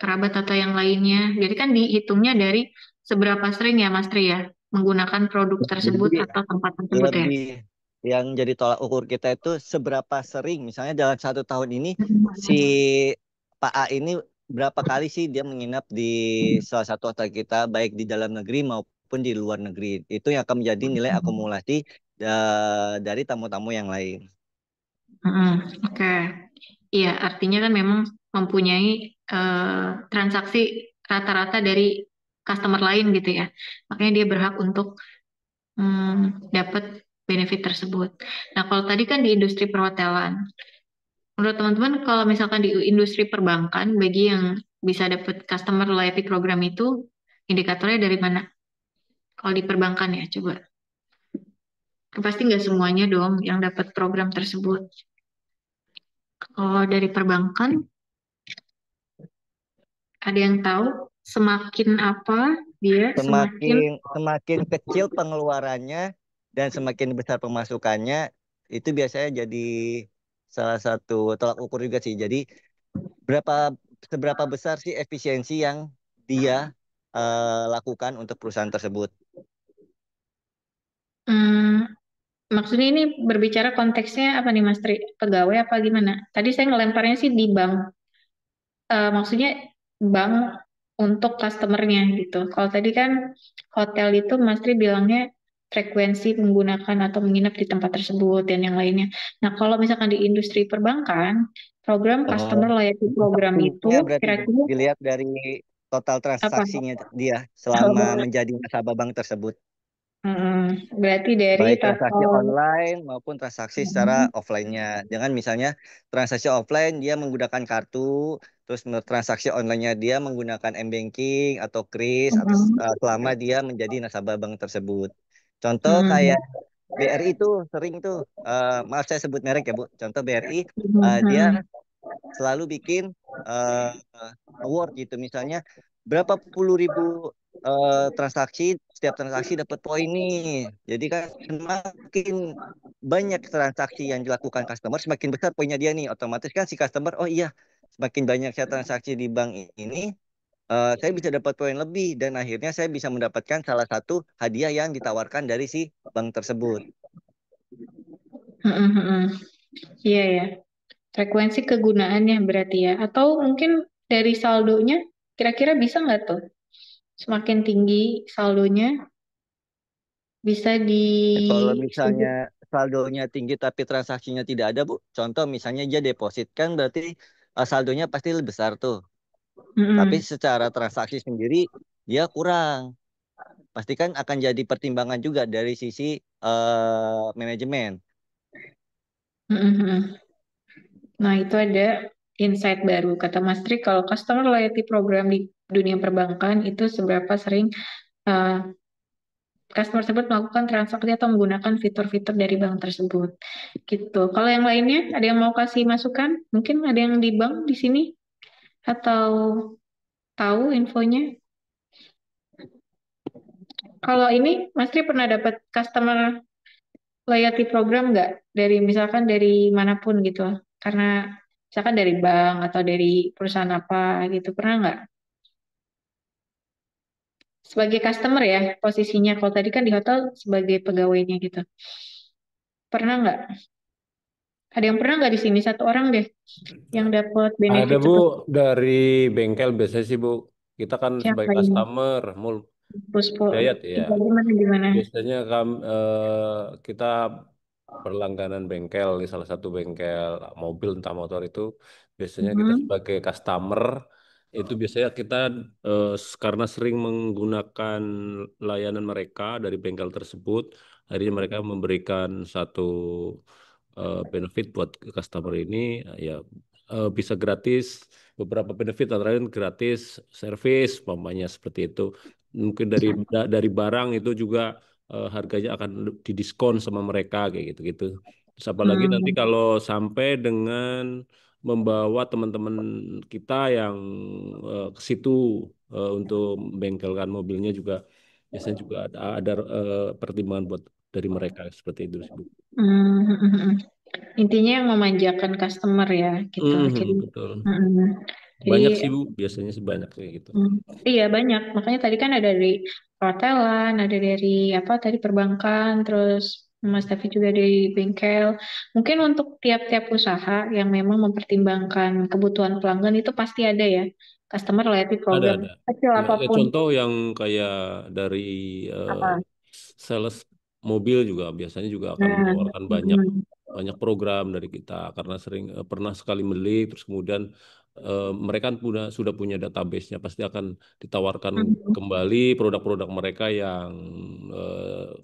kerabat atau yang lainnya. Jadi kan dihitungnya dari seberapa sering ya Mas Tri ya menggunakan produk tersebut Jadi atau tempat tersebut ya. lebih yang jadi tolak ukur kita itu seberapa sering, misalnya dalam 1 tahun ini si Pak A ini berapa kali sih dia menginap di salah satu hotel kita, baik di dalam negeri maupun di luar negeri. Itu yang akan menjadi nilai akumulasi dari tamu-tamu yang lain. Oke. Iya, artinya kan memang mempunyai transaksi rata-rata dari customer lain gitu ya. Makanya dia berhak untuk dapat benefit tersebut. Nah, kalau tadi kan di industri perhotelan, menurut teman-teman kalau misalkan di industri perbankan, bagi yang bisa dapat customer loyalty program itu, indikatornya dari mana? Kalau di perbankan ya, coba. Pasti nggak semuanya dong yang dapat program tersebut. Kalau dari perbankan, ada yang tahu semakin apa dia semakin Semakin kecil pengeluarannya dan semakin besar pemasukannya, itu biasanya jadi salah satu tolak ukur juga sih. Jadi seberapa besar sih efisiensi yang dia lakukan untuk perusahaan tersebut. hmm, maksudnya ini berbicara konteksnya apa nih Mas Tri? Pegawai apa gimana? Tadi saya ngelemparnya sih di bank. Maksudnya bank untuk customernya gitu. Kalau tadi kan hotel itu Mas Tri bilangnya frekuensi menggunakan atau menginap di tempat tersebut dan yang lainnya. Nah, kalau misalkan di industri perbankan, program customer loyalty program itu Transaksinya berarti kira-kira dilihat dari total apa? transaksinya dia selama menjadi nasabah bank tersebut. Berarti dari Baik transaksi total. online maupun transaksi secara offline-nya. Dengan misalnya transaksi offline dia menggunakan kartu, terus transaksi online-nya dia menggunakan m-banking atau kris atau selama dia menjadi nasabah bank tersebut. Contoh kayak BRI itu sering tuh, maaf saya sebut merek ya Bu. Contoh BRI, dia selalu bikin uh, award gitu, misalnya berapa puluh ribu transaksi, setiap transaksi dapat poin nih. Jadi kan semakin banyak transaksi yang dilakukan customer, semakin besar poinnya dia nih. Otomatis kan si customer, oh iya, semakin banyak saya transaksi di bank ini, saya bisa dapat poin lebih dan akhirnya saya bisa mendapatkan salah satu hadiah yang ditawarkan dari si bank tersebut. Iya ya. Frekuensi kegunaannya berarti ya. Atau mungkin dari saldonya, kira-kira bisa nggak tuh? Semakin tinggi saldonya, bisa Kalau misalnya disebut. saldonya tinggi tapi transaksinya tidak ada, Bu. Contoh misalnya dia deposit kan berarti saldonya pasti lebih besar tuh. Tapi Mm-mm. secara transaksi sendiri dia kurang. Pasti kan akan jadi pertimbangan juga dari sisi manajemen. Mm-mm. Nah, itu ada insight baru. Kata Mas Tri, kalau customer loyalty program di dunia perbankan itu seberapa sering uh, customer tersebut melakukan transaksi atau menggunakan fitur-fitur dari bank tersebut. Gitu. Kalau yang lainnya, ada yang mau kasih masukan? Mungkin ada yang di bank di sini? Atau tahu infonya? Kalau ini, Mas Tri pernah dapat customer loyalty program nggak? Dari misalkan dari manapun gitu. Karena misalkan dari bank atau dari perusahaan apa gitu. Pernah nggak? sebagai customer ya posisinya. Kalau tadi kan di hotel sebagai pegawainya gitu. Pernah nggak? Ada yang pernah nggak di sini? Satu orang deh yang dapat Ada benefit Bu seperti dari bengkel biasanya sih Bu. Kita kan siapa sebagai ini? customer, Mul Puspo. Dayat ya. Iya, gimana gimana? Biasanya kita berlangganan bengkel di salah satu bengkel mobil entah motor itu biasanya kita Mhm. sebagai customer itu biasanya kita karena sering menggunakan layanan mereka dari bengkel tersebut akhirnya mereka memberikan satu benefit buat customer ini ya bisa gratis beberapa benefit antara lain gratis servis umpamanya seperti itu mungkin dari barang itu juga harganya akan didiskon sama mereka kayak gitu-gitu. Terus apalagi nanti Hmm. kalau sampai dengan membawa teman-teman kita yang ke situ untuk bengkelkan mobilnya juga biasanya juga ada pertimbangan buat dari mereka seperti itu sih Bu. Hmm. Intinya yang memanjakan customer ya gitu. Jadi, Betul. mm, jadi Banyak sih Bu, biasanya sih banyak kayak gitu. iya banyak. Makanya tadi kan ada dari perhotelan, ada dari apa tadi perbankan, terus Mas David juga dari bengkel. Mungkin untuk tiap-tiap usaha yang memang mempertimbangkan kebutuhan pelanggan itu pasti ada ya. Customer loyalty program Ada. kecil Ya, apapun. contoh yang kayak dari eh, Apa? sales mobil juga biasanya juga akan Nah, menawarkan banyak mm, banyak program dari kita karena sering pernah sekali beli terus kemudian mereka kan sudah punya database-nya pasti akan ditawarkan mm, kembali produk-produk mereka yang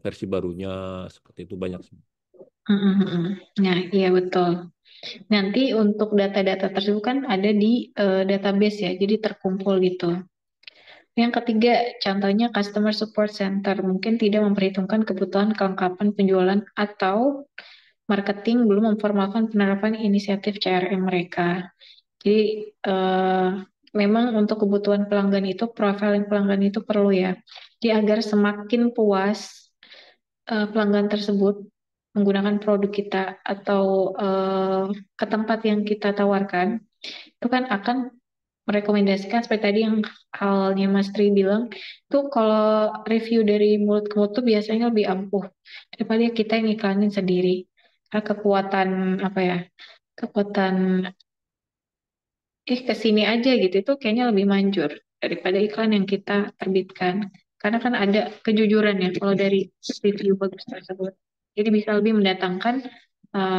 versi barunya seperti itu banyak sih. mm. Nah, iya betul. Nanti untuk data-data tersebut kan ada di database ya, jadi terkumpul gitu. Yang ketiga, contohnya customer support center mungkin tidak memperhitungkan kebutuhan kelengkapan penjualan atau marketing belum memformalkan penerapan inisiatif CRM mereka. Jadi memang untuk kebutuhan pelanggan itu, profiling pelanggan itu perlu ya. Jadi agar semakin puas pelanggan tersebut menggunakan produk kita atau ke tempat yang kita tawarkan, itu kan akan merekomendasikan seperti tadi yang halnya Mas Tri bilang, tuh kalau review dari mulut ke mulut tuh biasanya lebih ampuh daripada kita yang iklanin sendiri. Karena kekuatan apa ya? Kekuatan kesini aja gitu itu kayaknya lebih manjur daripada iklan yang kita terbitkan. Karena kan ada kejujuran ya kalau dari review bagus tersebut. Jadi bisa lebih mendatangkan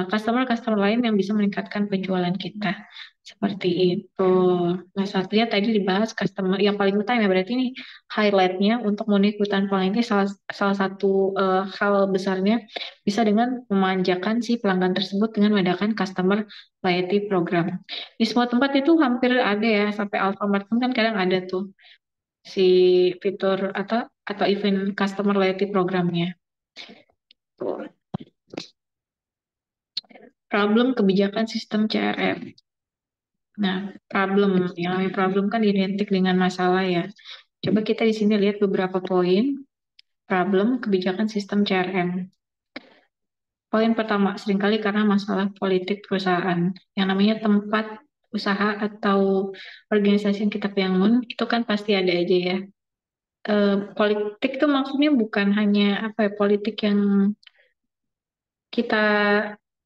customer-customer lain yang bisa meningkatkan penjualan kita. Seperti itu. Nah, satunya tadi dibahas customer yang paling utama ya berarti ini highlightnya untuk memenuhi kebutuhan pelanggan ini salah satu hal besarnya bisa dengan memanjakan si pelanggan tersebut dengan mengadakan customer loyalty program. Di semua tempat itu hampir ada ya, sampai Alfamart pun kan kadang ada tuh si fitur atau event customer loyalty programnya. Tuh. Problem kebijakan sistem CRM. Nah, yang namanya problem kan identik dengan masalah ya. Coba kita di sini lihat beberapa poin problem kebijakan sistem CRM. Poin pertama, seringkali karena masalah politik perusahaan. Yang namanya tempat usaha atau organisasi yang kita bangun, itu kan pasti ada aja ya. Politik itu maksudnya bukan hanya apa ya, politik yang kita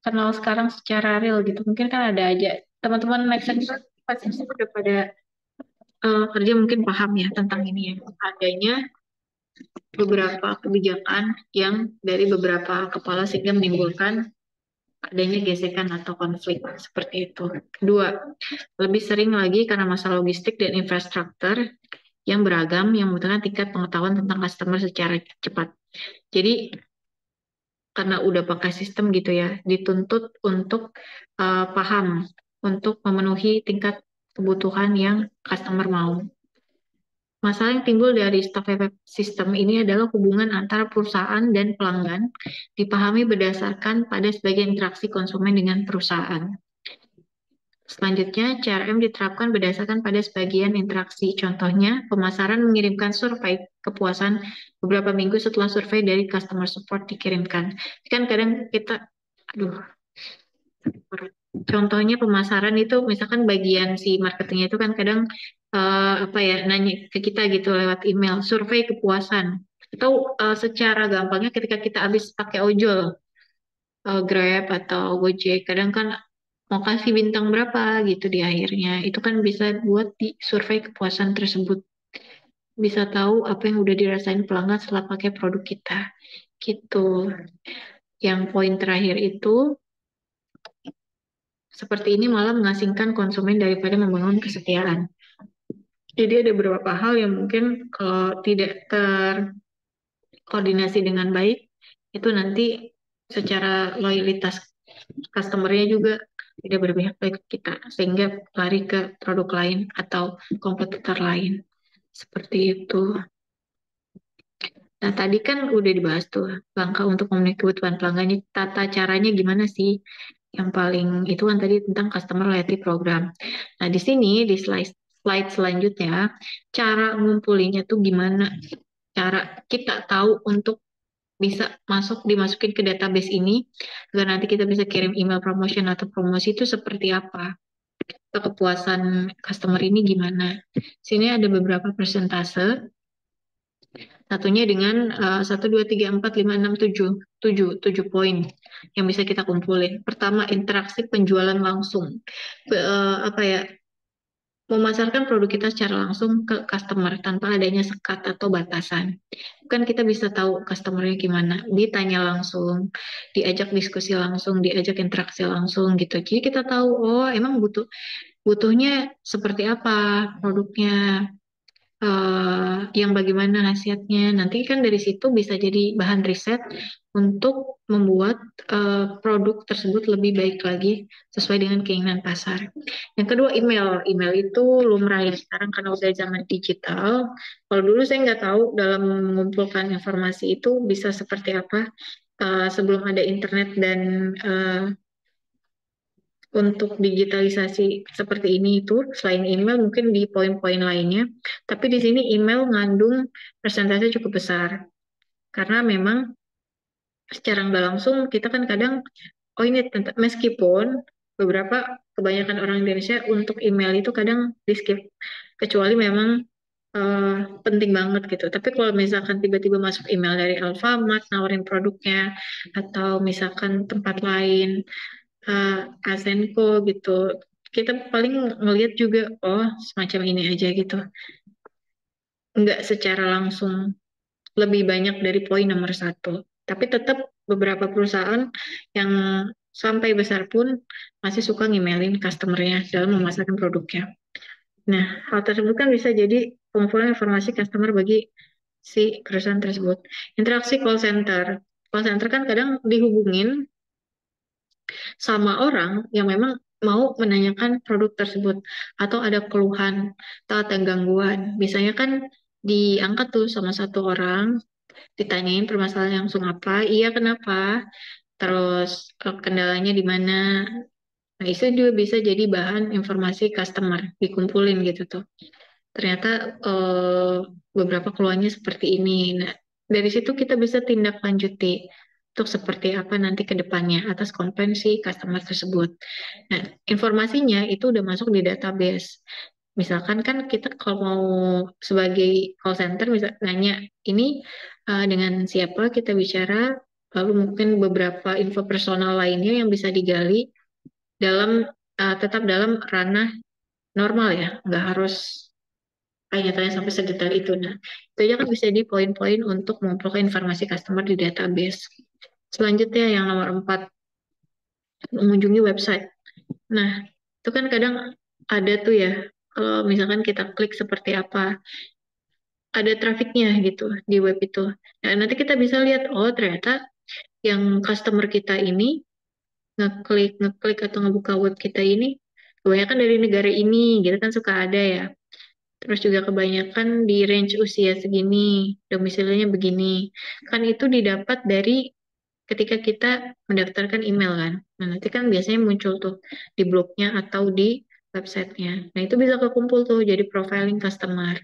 kenal sekarang secara real gitu. Mungkin kan ada aja teman-teman next Venture pasti udah pada kerja mungkin paham ya tentang ini ya. Adanya beberapa kebijakan yang dari beberapa kepala sehingga menimbulkan adanya gesekan atau konflik seperti itu. Kedua, lebih sering lagi karena masalah logistik dan infrastruktur yang beragam yang membutuhkan tingkat pengetahuan tentang customer secara cepat. Jadi karena udah pakai sistem gitu ya, dituntut untuk paham untuk memenuhi tingkat kebutuhan yang customer mau. Masalah yang timbul dari stock system ini adalah hubungan antara perusahaan dan pelanggan dipahami berdasarkan pada sebagian interaksi konsumen dengan perusahaan. Selanjutnya, CRM diterapkan berdasarkan pada sebagian interaksi. Contohnya, pemasaran mengirimkan survei kepuasan beberapa minggu setelah survei dari customer support dikirimkan. Kan kadang kita, aduh, Contohnya pemasaran itu misalkan bagian si marketingnya itu kan kadang apa ya nanya ke kita gitu lewat email, survei kepuasan. Atau secara gampangnya ketika kita habis pakai ojol, Grab atau Gojek, kadang kan mau kasih bintang berapa gitu di akhirnya. Itu kan bisa buat di survei kepuasan tersebut. Bisa tahu apa yang udah dirasain pelanggan setelah pakai produk kita. Gitu. Yang poin terakhir itu seperti ini malah mengasingkan konsumen daripada membangun kesetiaan. Jadi ada beberapa hal yang mungkin kalau tidak terkoordinasi dengan baik, itu nanti secara loyalitas customer-nya juga tidak berpihak baik ke kita, sehingga lari ke produk lain atau kompetitor lain. Seperti itu. Nah, tadi kan udah dibahas tuh, langkah untuk memenuhi kebutuhan pelanggannya, tata caranya gimana sih? Yang paling itu kan tadi tentang customer loyalty program. Nah, di sini, di slide selanjutnya, cara ngumpulinnya tuh gimana? Cara kita tahu untuk bisa dimasukin ke database ini, agar nanti kita bisa kirim email promotion atau promosi itu seperti apa? Atau kepuasan customer ini gimana? Sini ada beberapa persentase. Satunya dengan 1, 2, 3, 4, 5, 6, 7 poin yang bisa kita kumpulin. Pertama, interaksi penjualan langsung. Apa ya, memasarkan produk kita secara langsung ke customer tanpa adanya sekat atau batasan. Kan kita bisa tahu customernya gimana, ditanya langsung, diajak diskusi langsung, diajak interaksi langsung gitu. Jadi kita tahu, oh emang butuhnya seperti apa produknya, yang bagaimana khasiatnya. Nanti kan dari situ bisa jadi bahan riset untuk membuat produk tersebut lebih baik lagi sesuai dengan keinginan pasar. Yang kedua, email. Email itu lumrah ya sekarang karena udah zaman digital. Kalau dulu saya nggak tahu dalam mengumpulkan informasi itu bisa seperti apa sebelum ada internet dan untuk digitalisasi seperti ini itu selain email mungkin di poin-poin lainnya, tapi di sini email mengandung persentase cukup besar karena memang secara nggak langsung kita kan kadang oh ini meskipun kebanyakan orang Indonesia untuk email itu kadang di skip kecuali memang penting banget gitu. Tapi kalau misalkan tiba-tiba masuk email dari Alfamart nawarin produknya atau misalkan tempat lain Asenko gitu. Kita paling ngelihat juga, oh semacam ini aja gitu. Nggak secara langsung lebih banyak dari poin nomor 1. Tapi tetap beberapa perusahaan yang sampai besar pun masih suka ngemailin customer-nya dalam memasarkan produknya. Nah, hal tersebut kan bisa jadi pengumpulan informasi customer bagi si perusahaan tersebut. Interaksi call center. Call center kan kadang dihubungin sama orang yang memang mau menanyakan produk tersebut atau ada keluhan atau ada gangguan. Biasanya kan diangkat tuh sama satu orang, ditanyain permasalahan langsung apa, iya kenapa, terus kendalanya di mana. Nah, itu juga bisa jadi bahan informasi customer, dikumpulin gitu tuh. Ternyata beberapa keluhannya seperti ini. Nah, dari situ kita bisa tindak lanjuti untuk seperti apa nanti ke depannya atas komplain customer tersebut. Nah, informasinya itu udah masuk di database. Misalkan kan kita kalau mau sebagai call center nanya ini dengan siapa kita bicara, lalu mungkin beberapa info personal lainnya yang bisa digali dalam tetap dalam ranah normal ya, nggak harus tanya-tanya sampai sedetail itu. Nah, itu aja kan bisa di poin-poin untuk mengumpulkan informasi customer di database. Selanjutnya yang nomor 4, mengunjungi website. Nah, itu kan kadang ada tuh ya, kalau misalkan kita klik seperti apa, ada trafiknya gitu di web itu. Nah, nanti kita bisa lihat, oh ternyata yang customer kita ini ngeklik atau ngebuka web kita ini kebanyakan dari negara ini, gitu kan suka ada ya. Terus juga kebanyakan di range usia segini, domisilinya begini. Kan itu didapat dari ketika kita mendaftarkan email kan. Nah, nanti kan biasanya muncul tuh di blognya atau di websitenya. Nah, itu bisa kekumpul tuh jadi profiling customer.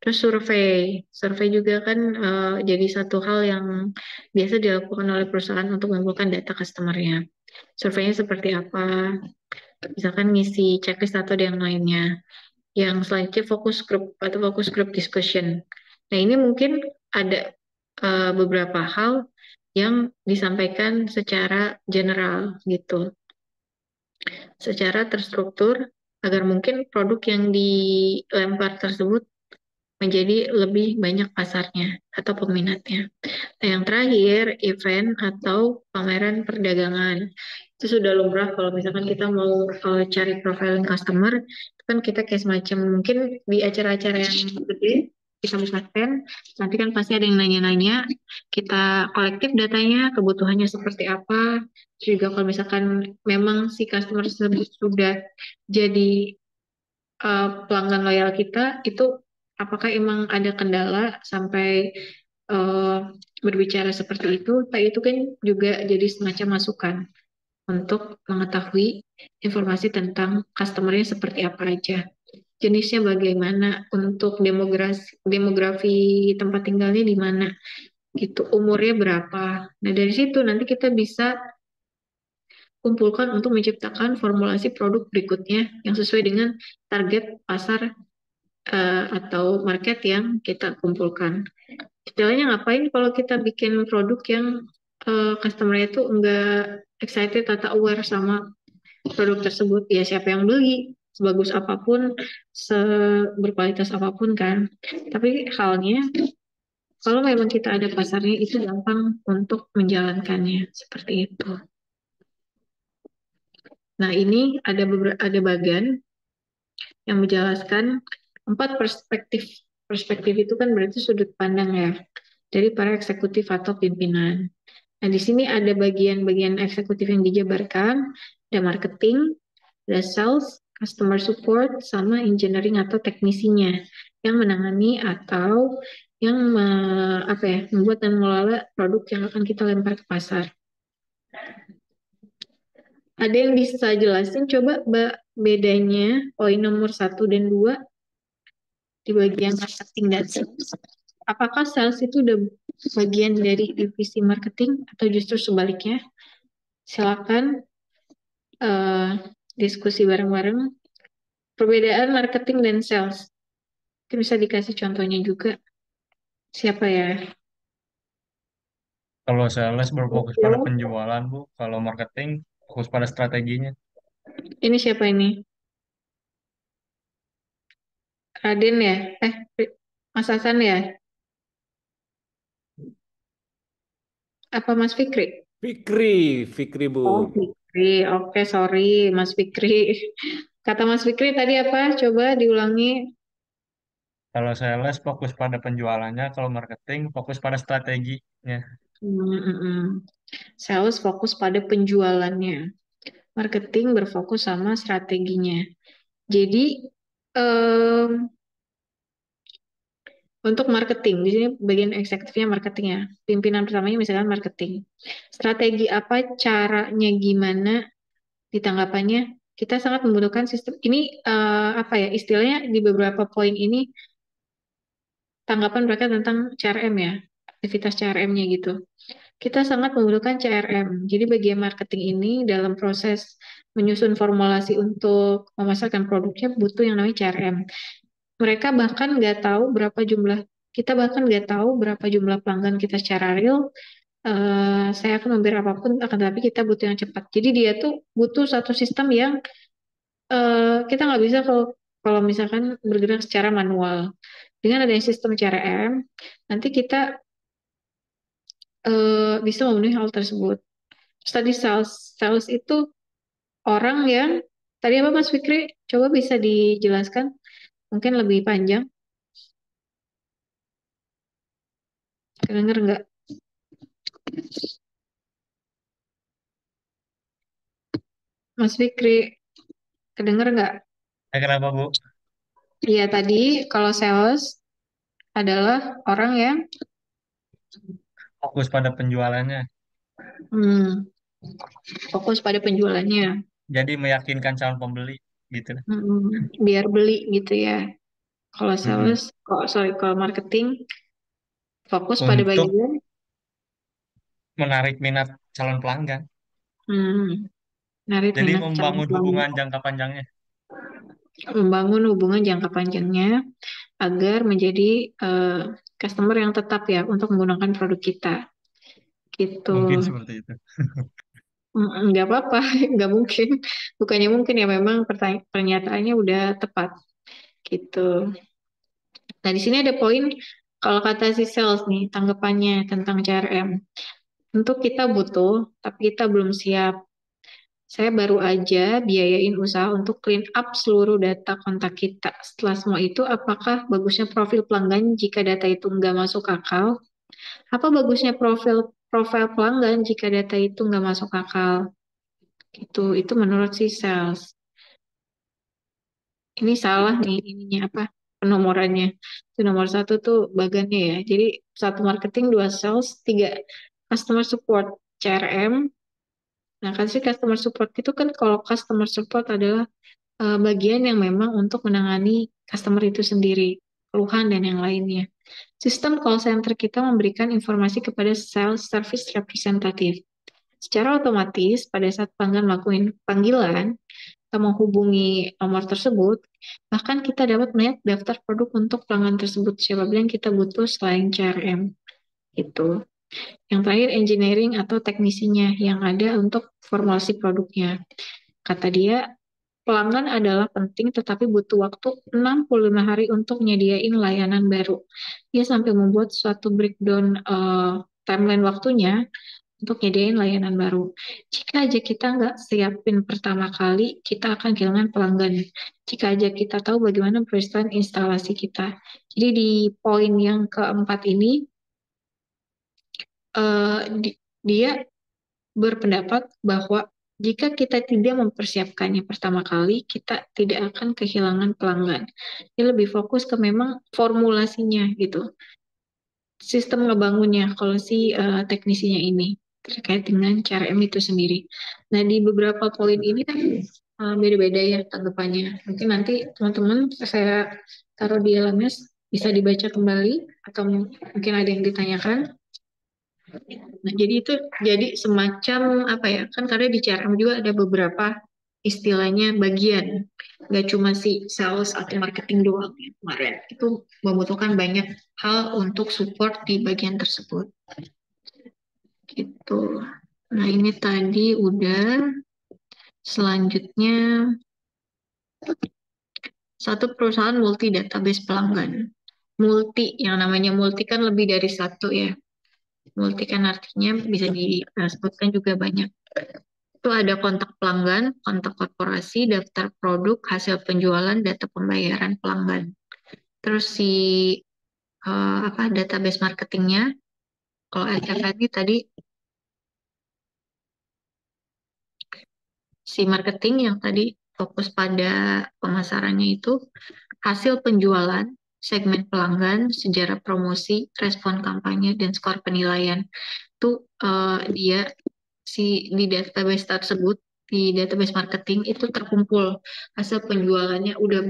Terus survei. Survei juga kan jadi satu hal yang biasa dilakukan oleh perusahaan untuk mengumpulkan data customer-nya. Surveinya seperti apa? Misalkan ngisi checklist atau yang lainnya. Yang selanjutnya fokus group atau fokus group discussion. Nah, ini mungkin ada beberapa hal yang disampaikan secara general gitu, secara terstruktur agar mungkin produk yang dilempar tersebut menjadi lebih banyak pasarnya atau peminatnya. Nah, yang terakhir, event atau pameran perdagangan. Itu sudah lumrah kalau misalkan kita mau cari profiling customer, itu kan kita kayak semacam mungkin di acara-acara yang gede, kita buka stand, nanti kan pasti ada yang nanya-nanya, kita kolektif datanya, kebutuhannya seperti apa, terus juga kalau misalkan memang si customer tersebut sudah jadi pelanggan loyal kita, itu apakah emang ada kendala sampai eh, berbicara seperti itu, Pak, itu kan juga jadi semacam masukan untuk mengetahui informasi tentang customer-nya seperti apa aja. Jenisnya bagaimana, untuk demografi tempat tinggalnya di mana, gitu, umurnya berapa. Nah, dari situ nanti kita bisa kumpulkan untuk menciptakan formulasi produk berikutnya yang sesuai dengan target pasar atau market yang kita kumpulkan. Istilahnya ngapain kalau kita bikin produk yang customer itu enggak excited atau aware sama produk tersebut, ya siapa yang beli, sebagus apapun, seberkualitas apapun kan. Tapi halnya kalau memang kita ada pasarnya, itu gampang untuk menjalankannya seperti itu. Nah, ini ada bagan yang menjelaskan 4 perspektif. Perspektif itu kan berarti sudut pandang ya dari para eksekutif atau pimpinan. Nah, di sini ada bagian-bagian eksekutif yang dijabarkan, ada marketing, ada sales, customer support, sama engineering atau teknisinya yang menangani atau yang membuat dan mengelola produk yang akan kita lempar ke pasar. Ada yang bisa jelasin coba bedanya poin nomor 1 dan 2 di bagian marketing dan sales. Apakah sales itu udah bagian dari divisi marketing atau justru sebaliknya? Silakan diskusi bareng-bareng. Perbedaan marketing dan sales. Mungkin bisa dikasih contohnya juga. Siapa ya? Kalau sales berfokus pada penjualan, Bu. Kalau marketing fokus pada strateginya. Ini siapa ini? Raden ya? Mas Hasan ya? Apa Mas Fikri? Fikri Bu. Oh, Fikri. Oke, sorry Mas Fikri. Kata Mas Fikri tadi apa? Coba diulangi. Kalau sales fokus pada penjualannya, kalau marketing fokus pada strateginya. Sales fokus pada penjualannya. Marketing berfokus sama strateginya. Jadi, em, untuk marketing, di sini bagian eksekutifnya marketing ya. Pimpinan pertamanya misalkan marketing. Strategi apa, caranya gimana, ditanggapannya, kita sangat membutuhkan sistem. Ini apa ya, istilahnya di beberapa poin ini, tanggapan mereka tentang CRM ya, aktivitas CRM-nya gitu. Kita sangat membutuhkan CRM. Jadi bagian marketing ini dalam proses menyusun formulasi untuk memasarkan produknya butuh yang namanya CRM. Mereka bahkan nggak tahu berapa jumlah, kita bahkan nggak tahu berapa jumlah pelanggan kita secara real. Saya akan memberi apapun, akan tetapi kita butuh yang cepat. Jadi dia tuh butuh satu sistem yang kita nggak bisa kalau kalau misalkan bergerak secara manual. Dengan adanya sistem CRM, nanti kita bisa memenuhi hal tersebut. Terus tadi sales itu orang yang tadi apa Mas Fikri? Coba bisa dijelaskan mungkin lebih panjang. Kedenger nggak? Mas Fikri, kedenger nggak? Kenapa, Bu? Iya tadi kalau sales adalah orang yang Fokus pada penjualannya. hmm, fokus pada penjualannya. Jadi meyakinkan calon pembeli gitu. Biar beli gitu ya. Kalau Mm-mm. sales, kalau marketing fokus pada Untuk bagian menarik minat calon pelanggan. Menarik Jadi minat calon membangun pelanggan. hubungan jangka panjangnya. Membangun hubungan jangka panjangnya agar menjadi customer yang tetap ya untuk menggunakan produk kita. Gitu. Mungkin seperti itu. Nggak apa-apa, nggak mungkin. Bukannya mungkin ya, memang pernyataannya udah tepat. Gitu. Nah, di sini ada poin kalau kata si sales nih, tanggapannya tentang CRM. Tentu kita butuh, tapi kita belum siap. Saya baru aja biayain usaha untuk clean up seluruh data kontak kita. Setelah semua itu, apakah bagusnya profil pelanggan jika data itu nggak masuk akal? Apa bagusnya profil pelanggan jika data itu nggak masuk akal? Itu menurut si sales. Ini salah nih ininya apa? Penomorannya. Itu nomor 1 tuh bagannya ya. Jadi 1 marketing, 2 sales, 3 customer support, CRM. Nah, kan si customer support itu kan, kalau customer support adalah bagian yang memang untuk menangani customer itu sendiri, keluhan dan yang lainnya. Sistem call center kita memberikan informasi kepada sales service representative. Secara otomatis, pada saat pelanggan melakukan panggilan atau menghubungi nomor tersebut, bahkan kita dapat melihat daftar produk untuk pelanggan tersebut, siapa yang kita butuh selain CRM. Itu. Yang terakhir, engineering atau teknisinya yang ada untuk formulasi produknya. Kata dia, pelanggan adalah penting tetapi butuh waktu 65 hari untuk nyediain layanan baru. Dia sampai membuat suatu breakdown timeline waktunya untuk nyediain layanan baru. Jika aja kita nggak siapin pertama kali, kita akan kehilangan pelanggan. Jika aja kita tahu bagaimana perizinan instalasi kita. Jadi di poin yang keempat ini, dia berpendapat bahwa jika kita tidak mempersiapkannya pertama kali, kita tidak akan kehilangan pelanggan. Dia lebih fokus ke memang formulasinya gitu. Sistem ngebangunnya kalau si teknisinya ini terkait dengan CRM itu sendiri. Nah, di beberapa poin ini kan beda-beda ya tanggapannya. Mungkin nanti teman-teman saya taruh di LMS, bisa dibaca kembali atau mungkin ada yang ditanyakan. Nah, jadi itu jadi semacam apa ya? Kan karena di CRM juga ada beberapa istilahnya bagian. Nggak cuma si sales atau marketing doang ya kemarin. Itu membutuhkan banyak hal untuk support di bagian tersebut. Gitu. Nah, ini tadi udah. Selanjutnya, satu perusahaan multi database pelanggan. Multi, yang namanya multi kan lebih dari satu ya. Multi kan artinya bisa disebutkan juga banyak. Itu ada kontak pelanggan, kontak korporasi, daftar produk, hasil penjualan, data pembayaran pelanggan. Terus si database marketingnya, kalau LFD tadi si marketing yang tadi fokus pada pemasarannya itu hasil penjualan, segmen pelanggan, sejarah promosi, respon kampanye, dan skor penilaian. Itu dia di database tersebut, di database marketing itu terkumpul hasil penjualannya udah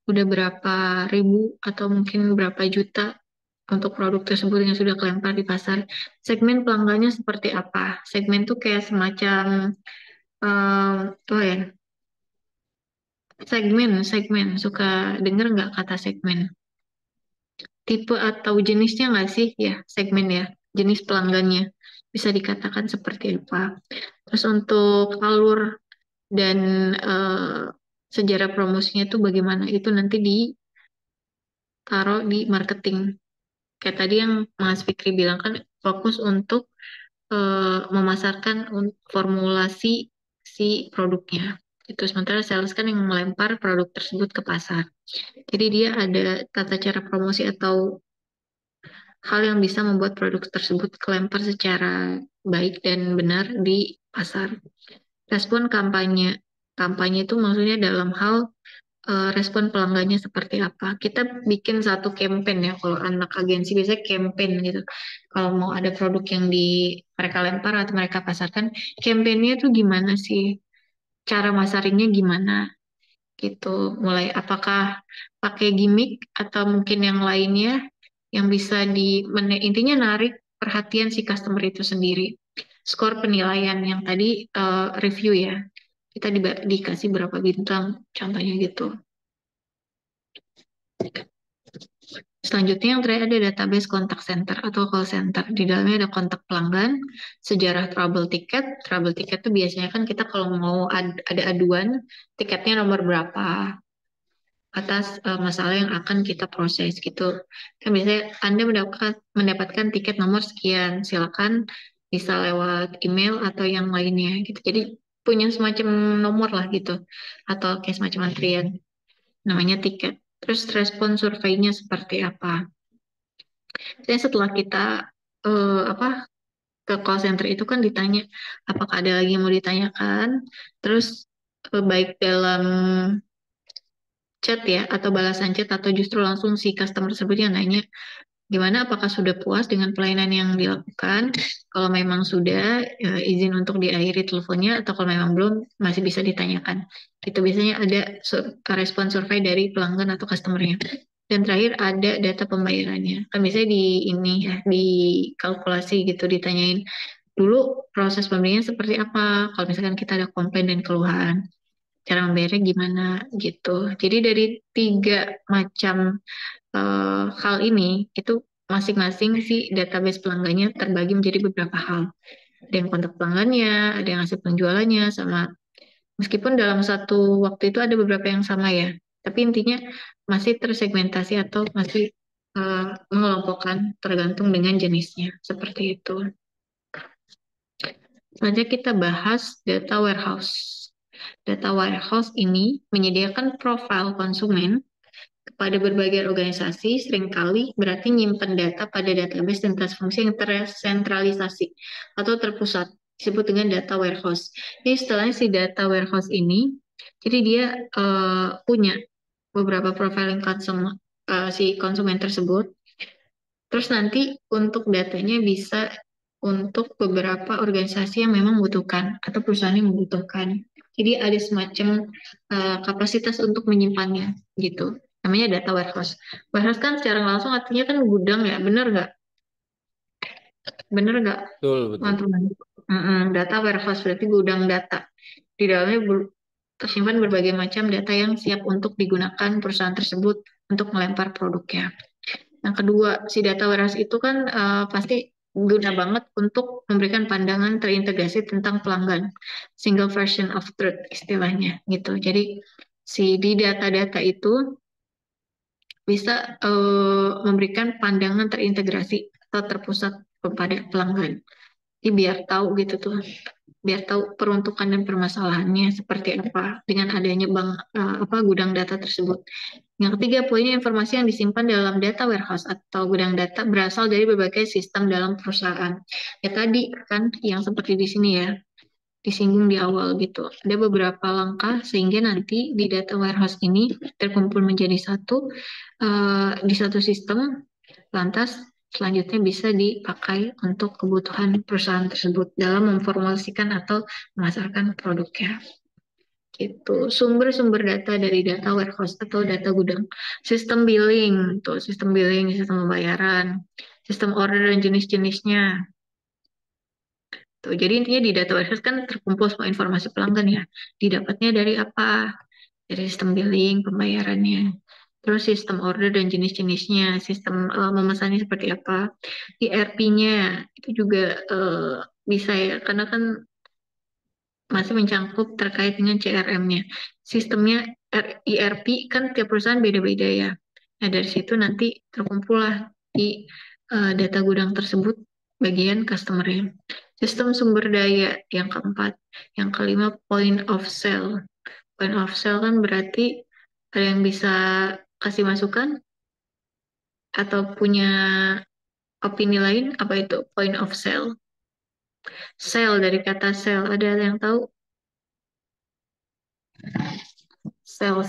berapa ribu atau mungkin berapa juta untuk produk tersebut yang sudah kelempar di pasar. Segmen pelanggannya seperti apa? Segmen tuh kayak semacam ya, segmen suka denger nggak kata segmen? Tipe atau jenisnya nggak sih ya segmen ya, jenis pelanggannya bisa dikatakan seperti apa. Terus untuk alur dan sejarah promosinya itu bagaimana, itu nanti ditaruh di marketing. Kayak tadi yang Mas Fikri bilang kan fokus untuk memasarkan formulasi si produknya. Itu sementara sales kan yang melempar produk tersebut ke pasar. Jadi dia ada tata cara promosi atau hal yang bisa membuat produk tersebut kelempar secara baik dan benar di pasar. Respon kampanye. Kampanye itu maksudnya dalam hal respon pelanggannya seperti apa. Kita bikin satu campaign ya, kalau anak agensi biasanya campaign gitu. Kalau mau ada produk yang mereka lempar atau mereka pasarkan, campaignnya tuh gimana sih? Cara masarinnya gimana? Gitu. Mulai apakah pakai gimmick atau mungkin yang lainnya yang bisa intinya narik perhatian si customer itu sendiri. skor penilaian yang tadi review ya. Kita dikasih berapa bintang, contohnya gitu. Selanjutnya yang terakhir ada database kontak center atau call center. Di dalamnya ada kontak pelanggan, sejarah trouble ticket. Trouble ticket itu biasanya kan kita kalau mau ada aduan, tiketnya nomor berapa atas masalah yang akan kita proses gitu. Kan biasanya Anda mendapatkan tiket nomor sekian, silakan bisa lewat email atau yang lainnya gitu. Jadi punya semacam nomor lah gitu atau kayak semacam antrian namanya tiket. Terus respon surveinya seperti apa? Jadi setelah kita apa ke call center itu kan ditanya apakah ada lagi yang mau ditanyakan, terus baik dalam chat ya atau balasan chat atau justru langsung si customer tersebut yang nanya gimana apakah sudah puas dengan pelayanan yang dilakukan. Kalau memang sudah izin untuk diakhiri teleponnya atau kalau memang belum masih bisa ditanyakan. Itu biasanya ada respon survei dari pelanggan atau customernya. Dan terakhir ada data pembayarannya. Kan biasanya di ini ya, di kalkulasi gitu ditanyain dulu proses pembelian seperti apa. Kalau misalkan kita ada komplain dan keluhan, cara membayarnya gimana gitu. Jadi dari tiga macam hal ini itu masing-masing si database pelanggannya terbagi menjadi beberapa hal. Ada yang kontak pelanggannya, ada yang hasil penjualannya, sama meskipun dalam satu waktu itu ada beberapa yang sama ya, tapi intinya masih tersegmentasi atau masih mengelompokkan tergantung dengan jenisnya. Seperti itu. Selanjutnya kita bahas data warehouse. Data warehouse ini menyediakan profil konsumen kepada berbagai organisasi, seringkali berarti nyimpen data pada database dan fungsi yang tersentralisasi atau terpusat, disebut dengan data warehouse. Jadi setelahnya si data warehouse ini, jadi dia punya beberapa profiling si konsumen tersebut. Terus nanti untuk datanya bisa untuk beberapa organisasi yang memang membutuhkan atau perusahaan yang membutuhkan. Jadi ada semacam kapasitas untuk menyimpannya gitu. Namanya data warehouse. Warehouse kan secara langsung artinya kan gudang ya, bener nggak? Bener nggak, Betul, betul. teman-teman? Data warehouse berarti gudang data. Di dalamnya tersimpan berbagai macam data yang siap untuk digunakan perusahaan tersebut untuk melempar produknya. Yang kedua, si data warehouse itu kan pasti guna banget untuk memberikan pandangan terintegrasi tentang pelanggan. Single version of truth istilahnya gitu. Jadi di data-data itu bisa memberikan pandangan terintegrasi atau terpusat kepada pelanggan. Jadi biar tahu gitu tuh, biar tahu peruntukan dan permasalahannya seperti apa dengan adanya gudang data tersebut. Yang ketiga, poinnya informasi yang disimpan dalam data warehouse atau gudang data berasal dari berbagai sistem dalam perusahaan. Ya tadi kan yang seperti di sini ya, disinggung di awal gitu. Ada beberapa langkah sehingga nanti di data warehouse ini terkumpul menjadi satu di satu sistem, lantas selanjutnya bisa dipakai untuk kebutuhan perusahaan tersebut dalam memformulasikan atau memasarkan produknya. Gitu. Sumber-sumber data dari data warehouse atau data gudang. Sistem billing, tuh sistem billing, sistem pembayaran, sistem order dan jenis-jenisnya. Tuh, jadi intinya di data warehouse kan terkumpul semua informasi pelanggan ya. Didapatnya dari apa? Dari sistem billing, pembayarannya. Terus sistem order dan jenis-jenisnya, sistem memesannya seperti apa. ERP-nya itu juga bisa ya, karena kan masih mencangkup terkait dengan CRM-nya. Sistemnya ERP kan tiap perusahaan beda-beda ya. Nah, dari situ nanti terkumpullah di data gudang tersebut bagian customer-nya. Sistem sumber daya yang keempat. Yang kelima, point of sale. Point of sale kan berarti ada yang bisa kasih masukan atau punya opini lain, apa itu point of sale? Sale dari kata sale, ada yang tahu? Sale,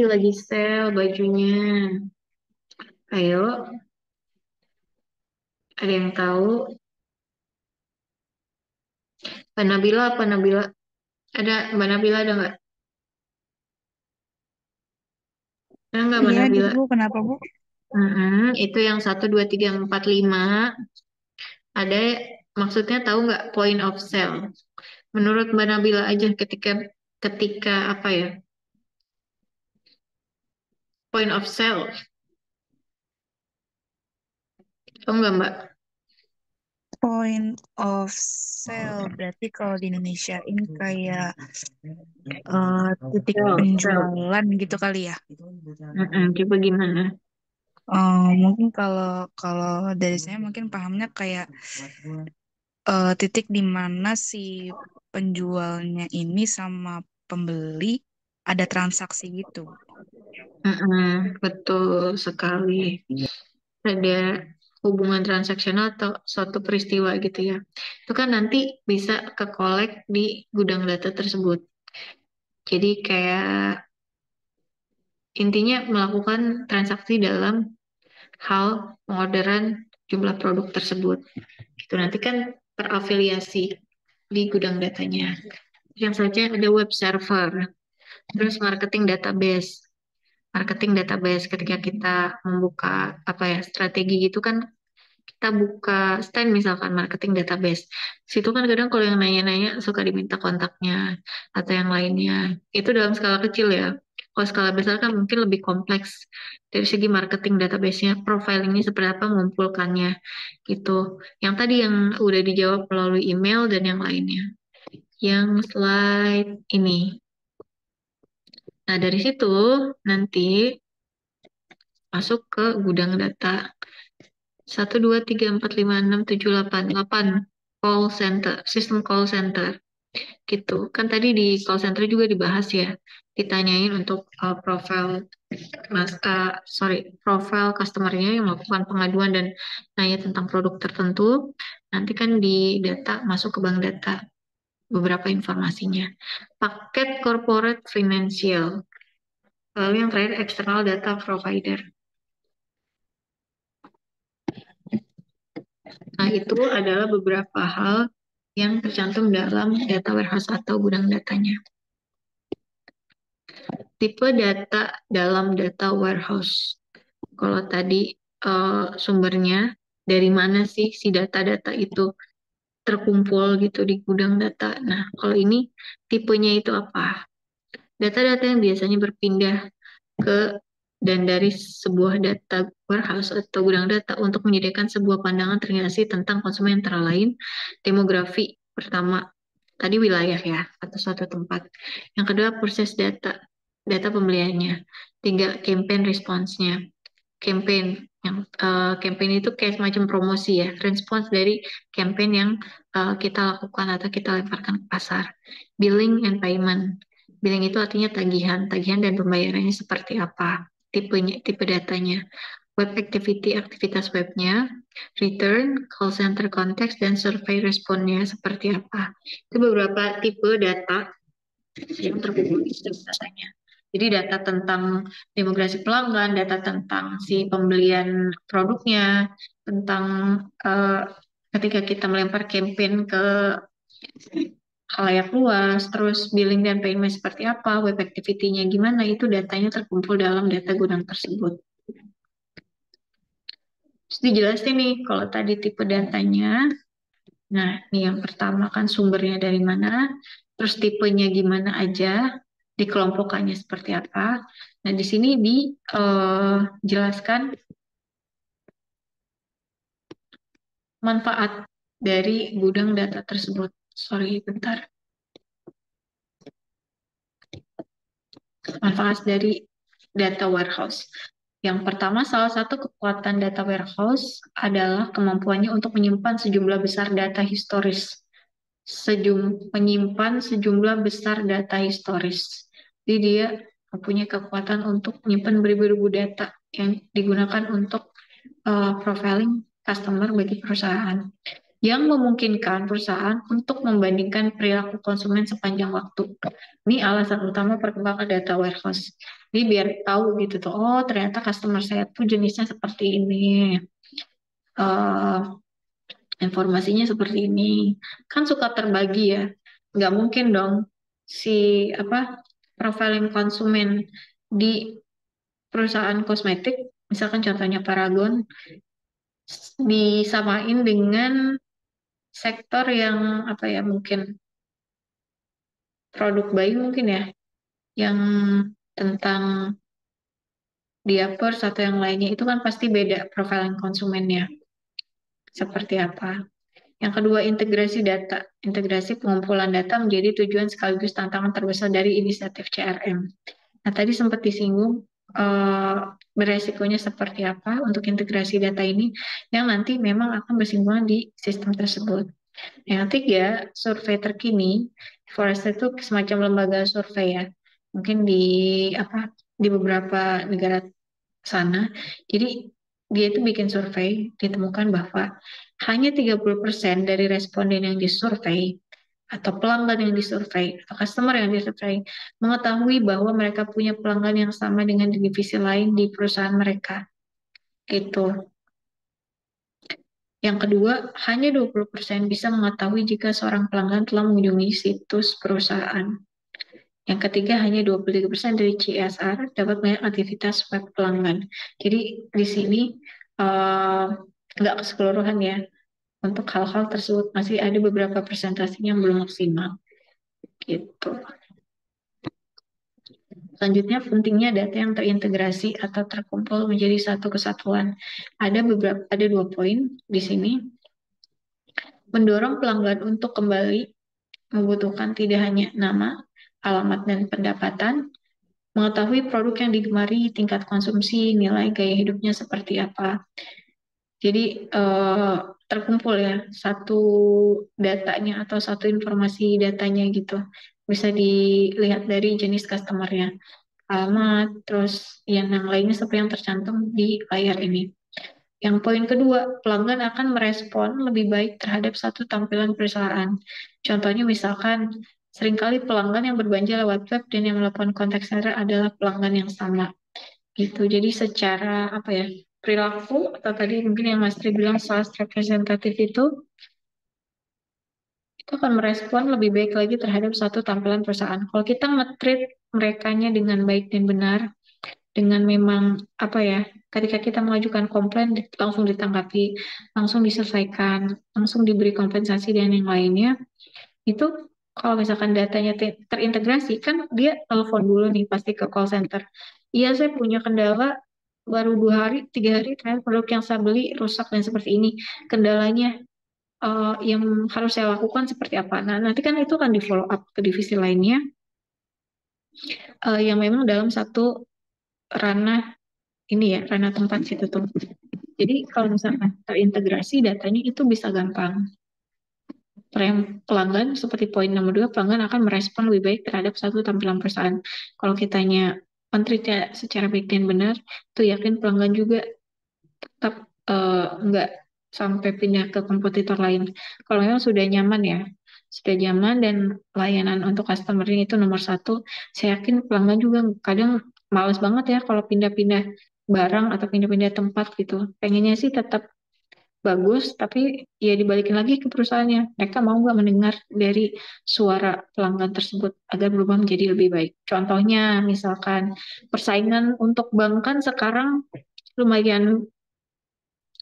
lagi sale bajunya. Ayo, ada yang tahu? Mbak Nabila apa Nabila? Ada Mbak Nabila ada nggak? Ada nggak Mbak Iya, ada Nabila? Bu. Kenapa, Bu? Itu yang 1, 2, 3, 4, 5. Ada Maksudnya tahu nggak point of sale? Menurut Mbak Nabila aja ketika ketika apa ya? Point of sale. Tahu nggak Mbak? Point of sale berarti kalau di Indonesia ini kayak titik Sale, sale. penjualan gitu kali ya. Coba gimana? Mungkin kalau kalau dari saya mungkin pahamnya kayak titik di mana si penjualnya ini sama pembeli ada transaksi gitu. Betul sekali. Ada hubungan transaksional atau suatu peristiwa gitu ya. Itu kan nanti bisa ke collect di gudang data tersebut. Jadi kayak intinya melakukan transaksi dalam hal pengorderan jumlah produk tersebut. Itu nanti kan terafiliasi di gudang datanya. Yang saja ada web server, terus marketing database. Marketing database ketika kita membuka apa ya strategi gitu kan kita buka stand misalkan marketing database. Situ kan kadang kalau yang nanya-nanya suka diminta kontaknya atau yang lainnya. Itu dalam skala kecil ya. Kalau skala besar kan mungkin lebih kompleks dari segi marketing database-nya, profilingnya seperti apa, mengumpulkannya gitu. Yang tadi yang udah dijawab melalui email dan yang lainnya. Yang slide ini. Nah, dari situ nanti masuk ke gudang data. 1, 2, 3, 4, 5, 6, 7, 8 call center, sistem call center gitu. Kan tadi di call center juga dibahas ya, ditanyain untuk profil customernya yang melakukan pengaduan dan nanya tentang produk tertentu. Nanti kan di data masuk ke bank data beberapa informasinya. Paket corporate financial. Lalu yang terakhir external data provider. Nah, itu adalah beberapa hal yang tercantum dalam data warehouse atau gudang datanya. Tipe data dalam data warehouse. Kalau tadi sumbernya dari mana sih si data-data itu terkumpul gitu di gudang data. Nah, kalau ini tipenya itu apa? Data-data yang biasanya berpindah ke dan dari sebuah data warehouse atau gudang data untuk menyediakan sebuah pandangan terintegrasi tentang konsumen antara lain demografi pertama tadi wilayah ya atau suatu tempat. Yang kedua proses data pembeliannya. Tiga campaign response-nya. Campaign itu kayak semacam promosi ya, respons dari campaign yang kita lakukan atau kita lemparkan ke pasar. Billing and payment. Billing itu artinya tagihan dan pembayarannya seperti apa, tipe datanya. Web activity, aktivitas webnya, return, call center context, dan survey responnya seperti apa. Itu beberapa tipe data yang terkumpul di sistem datanya. Jadi data tentang demografi pelanggan, data tentang si pembelian produknya, tentang ketika kita melempar campaign ke khalayak luas, terus billing dan payment seperti apa, web activity-nya gimana, itu datanya terkumpul dalam data gudang tersebut. Terus dijelasin nih, kalau tadi tipe datanya, nah ini yang pertama kan sumbernya dari mana, terus tipenya gimana aja, dikelompokkannya seperti apa. Nah di sini dijelaskan manfaat dari gudang data tersebut. Sorry, bentar. Manfaat dari data warehouse. Yang pertama, salah satu kekuatan data warehouse adalah kemampuannya untuk menyimpan sejumlah besar data historis. Menyimpan sejumlah besar data historis. Jadi dia mempunyai kekuatan untuk menyimpan beribu-ribu data yang digunakan untuk profiling customer bagi perusahaan, yang memungkinkan perusahaan untuk membandingkan perilaku konsumen sepanjang waktu. Ini alasan utama perkembangan data warehouse. Jadi biar tahu gitu tuh, oh ternyata customer saya tuh jenisnya seperti ini, informasinya seperti ini. Kan suka terbagi ya, nggak mungkin dong si profiling konsumen di perusahaan kosmetik, misalkan contohnya Paragon, disamain dengan sektor yang apa ya, mungkin produk bayi mungkin ya, yang tentang diapers atau yang lainnya itu kan pasti beda profiling konsumennya seperti apa. Yang kedua, integrasi data. Integrasi pengumpulan data menjadi tujuan sekaligus tantangan terbesar dari inisiatif CRM. Nah, tadi sempat disinggung beresikonya seperti apa untuk integrasi data ini yang nanti memang akan bersinggungan di sistem tersebut. Yang ketiga, survei terkini. Forrester itu semacam lembaga survei ya. Mungkin di beberapa negara sana. Jadi dia itu bikin survei, ditemukan bahwa hanya 30% dari responden yang disurvei atau pelanggan yang disurvei atau customer yang disurvei mengetahui bahwa mereka punya pelanggan yang sama dengan di divisi lain di perusahaan mereka. Gitu. Yang kedua, hanya 20% bisa mengetahui jika seorang pelanggan telah mengunjungi situs perusahaan. Yang ketiga, hanya 23% dari CSR dapat melihat aktivitas web pelanggan. Jadi di sini nggak keseluruhan ya. Untuk hal-hal tersebut masih ada beberapa presentasinya yang belum maksimal. Gitu. Selanjutnya, pentingnya data yang terintegrasi atau terkumpul menjadi satu kesatuan. Ada 2 poin di sini. Mendorong pelanggan untuk kembali membutuhkan tidak hanya nama, alamat, dan pendapatan, mengetahui produk yang digemari, tingkat konsumsi, nilai gaya hidupnya seperti apa. Jadi terkumpul ya satu datanya atau satu informasi datanya gitu. Bisa dilihat dari jenis customer-nya, alamat, terus yang lainnya seperti yang tercantum di layar ini. Yang poin kedua, pelanggan akan merespon lebih baik terhadap satu tampilan perusahaan. Contohnya misalkan, seringkali pelanggan yang berbelanja lewat web dan yang melakukan contact center adalah pelanggan yang sama. Gitu. Jadi secara apa ya, perilaku atau tadi mungkin yang Mas Tri bilang sales representatif itu akan merespon lebih baik lagi terhadap satu tampilan perusahaan. Kalau kita nge-treat merekanya dengan baik dan benar, dengan memang apa ya, ketika kita mengajukan komplain langsung ditanggapi, langsung diselesaikan, langsung diberi kompensasi dan yang lainnya, itu kalau misalkan datanya terintegrasi kan dia telepon dulu nih pasti ke call center. Iya, saya punya kendala baru 2 hari, 3 hari terakhir produk yang saya beli rusak dan seperti ini. Kendalanya yang harus saya lakukan seperti apa. Nah, nanti kan itu akan di follow up ke divisi lainnya yang memang dalam satu ranah ini ya, ranah tempat situ tuh. Jadi kalau misalkan terintegrasi datanya itu bisa gampang. Pelanggan seperti poin nomor 2, pelanggan akan merespon lebih baik terhadap satu tampilan perusahaan. Kalau kitanya men-treatnya secara baik dan benar, tuh yakin pelanggan juga tetap nggak sampai pindah ke kompetitor lain. Kalau memang sudah nyaman ya, sudah nyaman dan layanan untuk customer itu nomor 1, saya yakin pelanggan juga kadang males banget ya kalau pindah-pindah barang atau pindah-pindah tempat gitu. Pengennya sih tetap bagus, tapi ya dibalikin lagi ke perusahaannya. Mereka mau nggak mendengar dari suara pelanggan tersebut agar berubah menjadi lebih baik. Contohnya, misalkan persaingan untuk bank kan sekarang lumayan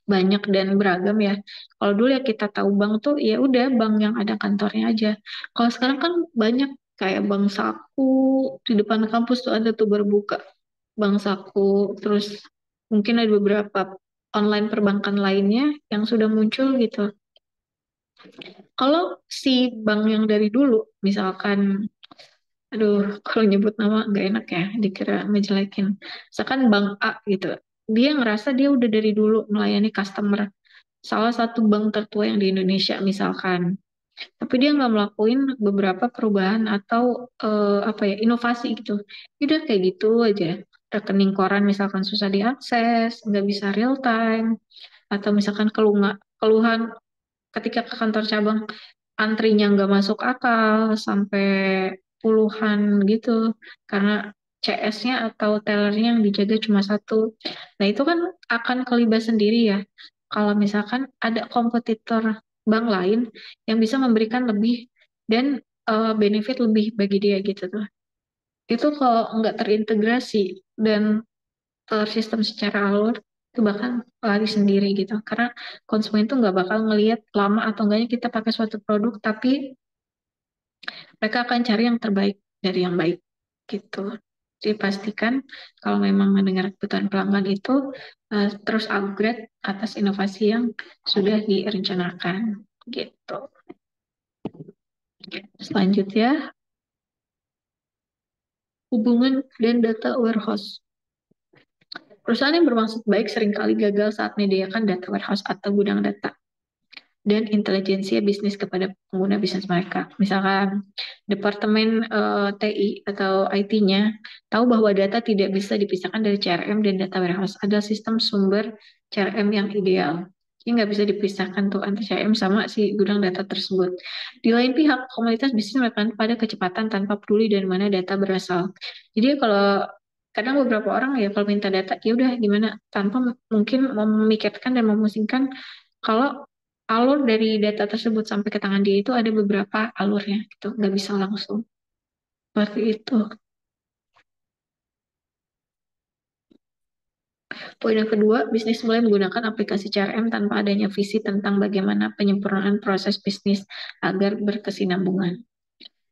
banyak dan beragam ya. Kalau dulu ya kita tahu bank tuh ya udah bank yang ada kantornya aja. Kalau sekarang kan banyak kayak bank saku di depan kampus tuh ada tuh berbuka bank saku. Terus mungkin ada beberapa online perbankan lainnya yang sudah muncul gitu. Kalau si bank yang dari dulu, misalkan, aduh, kalau nyebut nama nggak enak ya, dikira ngejelekin. Misalkan bank A gitu, dia ngerasa dia udah dari dulu melayani customer. Salah satu bank tertua yang di Indonesia misalkan. Tapi dia nggak melakukan beberapa perubahan atau apa ya, inovasi gitu. Dia udah kayak gitu aja. Rekening koran misalkan susah diakses, nggak bisa real time, atau misalkan keluhan ketika ke kantor cabang antrinya nggak masuk akal sampai puluhan gitu karena CS-nya atau tellernya yang dijaga cuma satu. Nah itu kan akan kelibas sendiri ya kalau misalkan ada kompetitor bank lain yang bisa memberikan lebih dan benefit lebih bagi dia gitu tuh. Itu kalau nggak terintegrasi dan tersistem secara alur, itu bakal lari sendiri gitu. Karena konsumen tuh nggak bakal ngelihat lama atau enggaknya kita pakai suatu produk, tapi mereka akan cari yang terbaik dari yang baik gitu. Jadi pastikan kalau memang mendengar kebutuhan pelanggan itu terus upgrade atas inovasi yang sudah direncanakan gitu. Selanjutnya, hubungan dan data warehouse. Perusahaan yang bermaksud baik seringkali gagal saat menyediakan data warehouse atau gudang data dan intelijensia bisnis kepada pengguna bisnis mereka. Misalkan Departemen TI atau IT-nya tahu bahwa data tidak bisa dipisahkan dari CRM dan data warehouse. Ada sistem sumber CRM yang ideal. Jadi nggak bisa dipisahkan tuh antara CRM sama si gudang data tersebut. Di lain pihak, komunitas bisnis menekan pada kecepatan tanpa peduli dari mana data berasal. Jadi kalau kadang beberapa orang ya kalau minta data ya udah gimana tanpa mungkin memikirkan dan memusingkan kalau alur dari data tersebut sampai ke tangan dia itu ada beberapa alurnya gitu, nggak bisa langsung seperti itu. Poin yang kedua, bisnis mulai menggunakan aplikasi CRM tanpa adanya visi tentang bagaimana penyempurnaan proses bisnis agar berkesinambungan.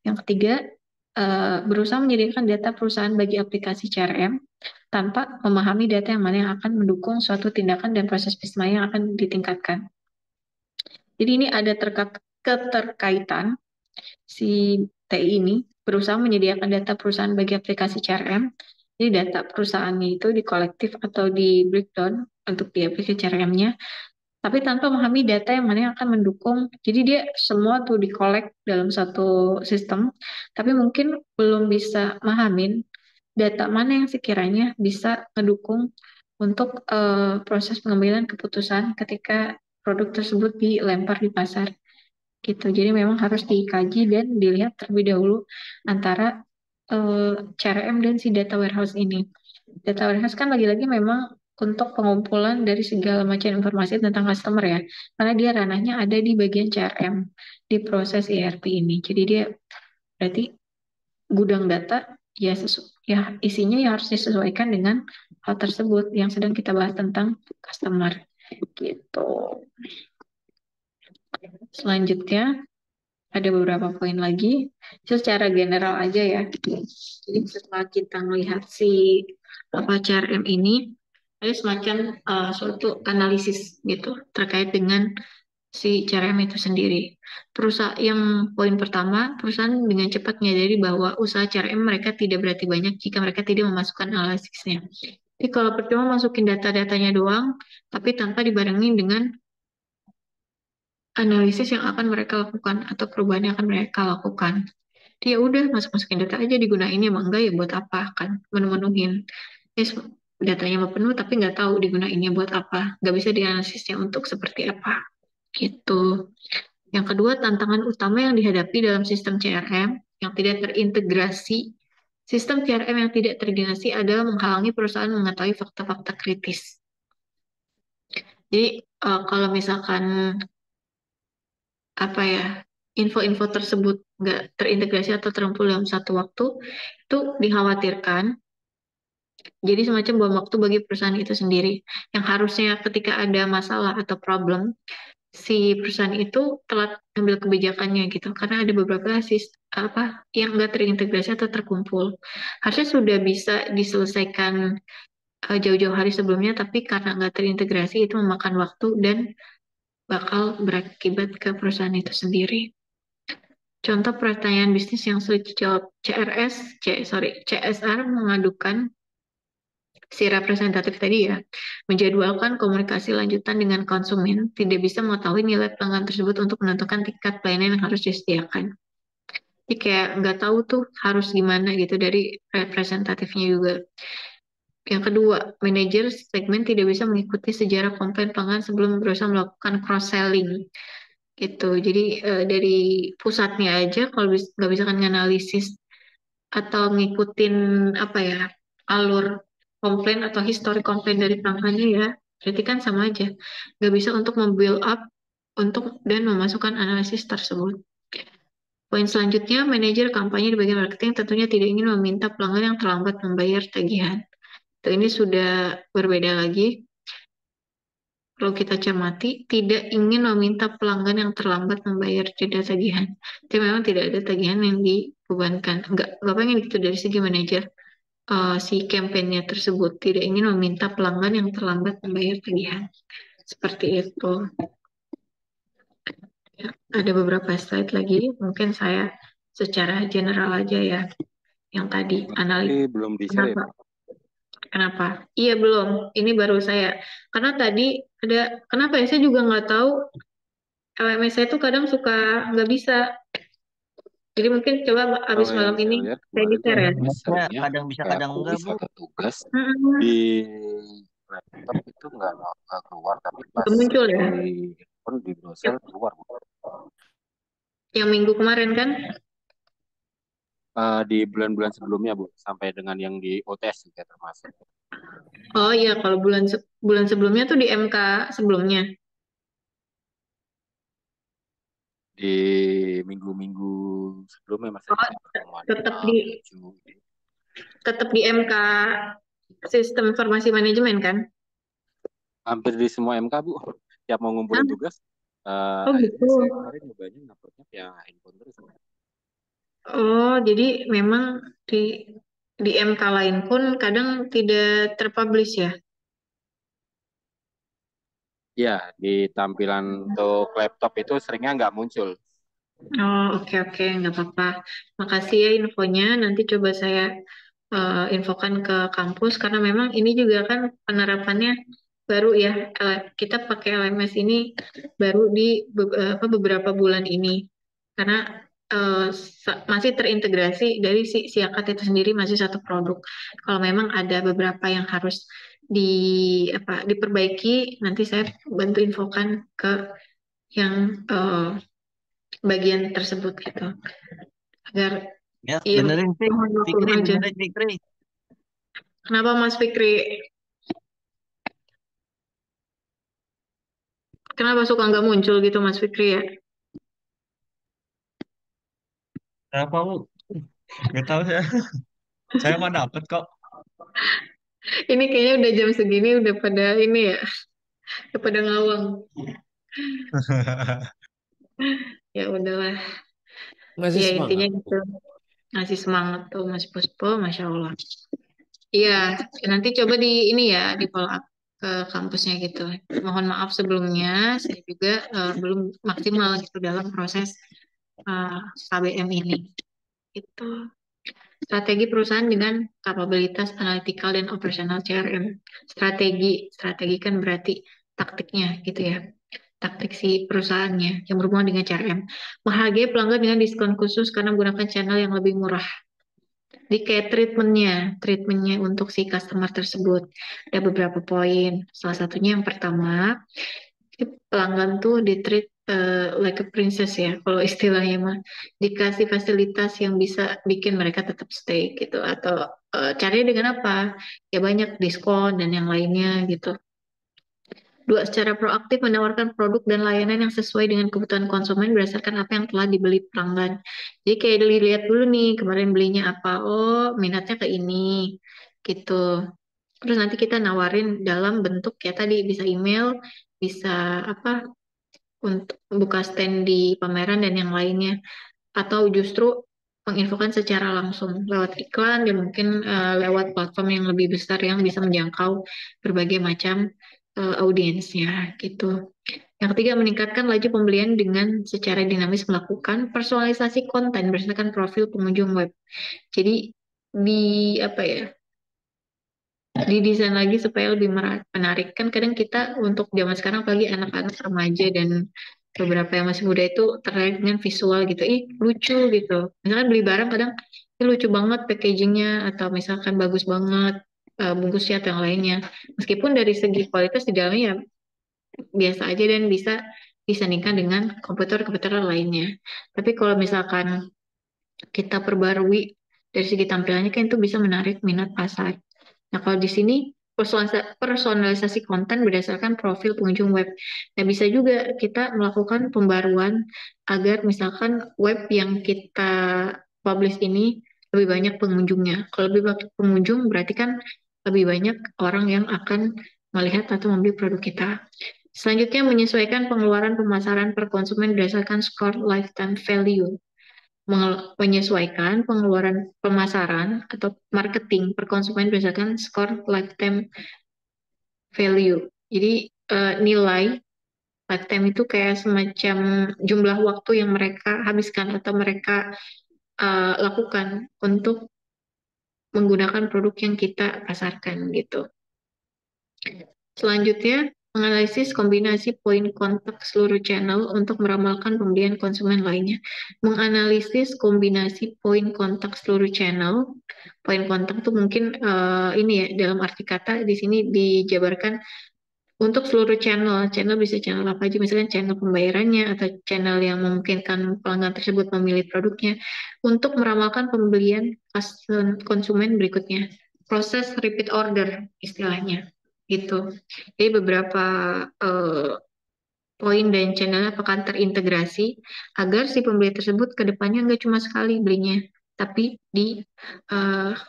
Yang ketiga, berusaha menyediakan data perusahaan bagi aplikasi CRM tanpa memahami data yang mana yang akan mendukung suatu tindakan dan proses bisnis yang akan ditingkatkan. Jadi ini ada keterkaitan si TI ini berusaha menyediakan data perusahaan bagi aplikasi CRM. Jadi data perusahaannya itu dikolektif atau di breakdown untuk di aplikasi CRM-nya, tapi tanpa memahami data yang mana yang akan mendukung. Jadi dia semua tuh dikolek dalam satu sistem, tapi mungkin belum bisa mahamin data mana yang sekiranya bisa mendukung untuk proses pengambilan keputusan ketika produk tersebut dilempar di pasar gitu. Jadi memang harus dikaji dan dilihat terlebih dahulu antara CRM dan si data warehouse ini. Data warehouse kan lagi-lagi memang untuk pengumpulan dari segala macam informasi tentang customer ya, karena dia ranahnya ada di bagian CRM di proses ERP ini. Jadi dia berarti gudang data ya ya isinya ya harus disesuaikan dengan hal tersebut yang sedang kita bahas tentang customer gitu. Selanjutnya ada beberapa poin lagi secara general aja ya. Jadi setelah kita melihat si CRM ini ada semacam suatu analisis gitu terkait dengan si CRM itu sendiri. Perusahaan yang poin pertama, perusahaan dengan cepat menyadari bahwa usaha CRM mereka tidak berarti banyak jika mereka tidak memasukkan analisisnya. Jadi kalau percuma masukin data-datanya doang, tapi tanpa dibarengi dengan analisis yang akan mereka lakukan atau perubahan yang akan mereka lakukan. Dia udah masukin data aja digunain ya enggak ya buat apa kan menu-menuhin. Yes, datanya mau penuh tapi nggak tahu digunainnya buat apa. Nggak bisa dianalisisnya untuk seperti apa. Gitu. Yang kedua, tantangan utama yang dihadapi dalam sistem CRM yang tidak terintegrasi. Sistem CRM yang tidak terintegrasi adalah menghalangi perusahaan mengetahui fakta-fakta kritis. Jadi kalau misalkan apa ya info-info tersebut nggak terintegrasi atau terkumpul dalam satu waktu, itu dikhawatirkan jadi semacam bom waktu bagi perusahaan itu sendiri. Yang harusnya ketika ada masalah atau problem, si perusahaan itu telat ambil kebijakannya gitu. Karena ada beberapa apa yang nggak terintegrasi atau terkumpul. Harusnya sudah bisa diselesaikan jauh-jauh hari sebelumnya, tapi karena nggak terintegrasi itu memakan waktu dan bakal berakibat ke perusahaan itu sendiri. Contoh pertanyaan bisnis yang sulit dijawab CSR mengadukan si representatif tadi ya, menjadwalkan komunikasi lanjutan dengan konsumen, tidak bisa mengetahui nilai pelanggan tersebut untuk menentukan tingkat pelayanan yang harus disediakan. Jadi kayak nggak tahu tuh harus gimana gitu dari representatifnya juga. Yang kedua, manajer segmen tidak bisa mengikuti sejarah komplain pelanggan sebelum berusaha melakukan cross-selling gitu. Jadi dari pusatnya aja kalau nggak bisa kan nganalisis atau ngikutin apa ya alur komplain atau histori komplain dari pelanggannya ya, berarti kan sama aja. Nggak bisa untuk membuild up untuk dan memasukkan analisis tersebut. Poin selanjutnya, manajer kampanye di bagian marketing tentunya tidak ingin meminta pelanggan yang terlambat membayar tagihan. Ini sudah berbeda lagi. perlu kita cermati, tidak ingin meminta pelanggan yang terlambat membayar denda tagihan. Jadi memang tidak ada tagihan yang dibebankan. Nggak pengen gitu dari segi manajer si kampanye tersebut. Tidak ingin meminta pelanggan yang terlambat membayar tagihan. Seperti itu. Ya, ada beberapa slide lagi. Mungkin saya secara general aja ya. Yang tadi Tapi belum di-share ya, Kenapa? Pak? Kenapa? Iya belum. Ini baru saya. Karena tadi kenapa ya saya juga nggak tahu. LMS saya tuh kadang suka nggak bisa. Jadi mungkin coba Kalau abis malam yang saya ini lihat saya kemarin tuh di-share ya. LMS Ya, seringnya kadang bisa kayak kadang aku enggak, Bu. wisata tugas Mm-mm. di laptop itu nggak keluar, tapi Nggak pas muncul di ya. handphone di browser keluar, Bu. Yang minggu kemarin kan? Di bulan-bulan sebelumnya, Bu, sampai dengan yang di OTS juga termasuk. Oh iya, kalau bulan sebelumnya tuh di MK sebelumnya. Di minggu-minggu sebelumnya Mas Oh, kayak pertemuan tetap 5, 7 gitu. tetap di MK Sistem Informasi Manajemen kan? Hampir di semua MK, Bu. Tiap mau ngumpulin Hah? tugas, Oh akhirnya gitu. saya kemarin nyobanya nguploadnya via handphone terus. Oh, jadi memang di MK lain pun kadang tidak terpublish ya. Ya, di tampilan untuk laptop itu seringnya nggak muncul. Oh, oke, nggak apa-apa. Makasih ya infonya. Nanti coba saya infokan ke kampus karena memang ini juga kan penerapannya baru ya. Kita pakai LMS ini baru di beberapa bulan ini karena masih terintegrasi dari si Siakat itu sendiri masih satu produk. Kalau memang ada beberapa yang harus di diperbaiki, nanti saya bantu infokan ke yang bagian tersebut gitu agar Ya, iya benerin, Fik. mohon maklum Fikri, aja. benerin, Fikri. Kenapa Mas Fikri? Kenapa suka nggak muncul gitu Mas Fikri ya? Kenapa, Bu? Nggak tahu saya. Saya mah dapet kok. Ini kayaknya udah jam segini udah pada ini ya, udah pada ngawang. Ya udahlah. Ngasih Ya intinya semangat. gitu. Ngasih semangat tuh Mas Puspo, Masya Allah. Iya, nanti coba di ini ya, di follow up ke kampusnya gitu. Mohon maaf sebelumnya, saya juga belum maksimal gitu dalam proses eh, KBM ini. Itu. Strategi perusahaan dengan kapabilitas analitikal dan operasional CRM. Strategi kan berarti taktiknya gitu ya. Taktik si perusahaannya yang berhubungan dengan CRM. Menghargai pelanggan dengan diskon khusus karena menggunakan channel yang lebih murah. Jadi kayak treatmentnya untuk si customer tersebut. Ada beberapa poin. Salah satunya yang pertama, pelanggan tuh di-treat like a princess ya, kalau istilahnya mah. Dikasih fasilitas yang bisa bikin mereka tetap stay gitu. Atau caranya dengan apa? Ya banyak diskon dan yang lainnya gitu. Dua, secara proaktif menawarkan produk dan layanan yang sesuai dengan kebutuhan konsumen berdasarkan apa yang telah dibeli pelanggan. Jadi kayak dilihat dulu nih, kemarin belinya apa? Oh, minatnya ke ini. Gitu. Terus nanti kita nawarin dalam bentuk ya tadi bisa email, bisa apa untuk buka stand di pameran dan yang lainnya, atau justru menginfokan secara langsung lewat iklan dan mungkin lewat platform yang lebih besar yang bisa menjangkau berbagai macam audiensnya gitu. Yang ketiga, meningkatkan laju pembelian dengan secara dinamis melakukan personalisasi konten berdasarkan profil pengunjung web. Jadi di apa ya? Didesain lagi supaya lebih menarik. Kan kadang kita untuk zaman sekarang apalagi anak-anak remaja dan beberapa yang masih muda itu tertarik dengan visual gitu. Ih, lucu gitu. Misalkan beli barang kadang ini lucu banget packagingnya atau misalkan bagus banget bungkusnya atau yang lainnya. Meskipun dari segi kualitas di dalamnya ya biasa aja dan bisa disandingkan dengan komputer-komputer lainnya. Tapi kalau misalkan kita perbarui dari segi tampilannya kan itu bisa menarik minat pasar. Nah, kalau di sini personalisasi konten berdasarkan profil pengunjung web. Nah, bisa juga kita melakukan pembaruan agar misalkan web yang kita publish ini lebih banyak pengunjungnya. Kalau lebih banyak pengunjung berarti kan lebih banyak orang yang akan melihat atau membeli produk kita. Selanjutnya, menyesuaikan pengeluaran pemasaran per konsumen berdasarkan skor lifetime value. Menyesuaikan pengeluaran pemasaran atau marketing per konsumen berdasarkan skor lifetime value. Jadi nilai lifetime itu kayak semacam jumlah waktu yang mereka habiskan atau mereka lakukan untuk menggunakan produk yang kita pasarkan gitu. Selanjutnya, menganalisis kombinasi poin kontak seluruh channel untuk meramalkan pembelian konsumen lainnya. Menganalisis kombinasi poin kontak seluruh channel. Poin kontak itu mungkin ini ya, dalam arti kata di sini dijabarkan untuk seluruh channel. Channel bisa channel apa aja, misalnya channel pembayarannya atau channel yang memungkinkan pelanggan tersebut memilih produknya untuk meramalkan pembelian konsumen berikutnya. Proses repeat order istilahnya gitu. Jadi beberapa poin dan channel akan terintegrasi agar si pembeli tersebut ke depannya nggak cuma sekali belinya, tapi di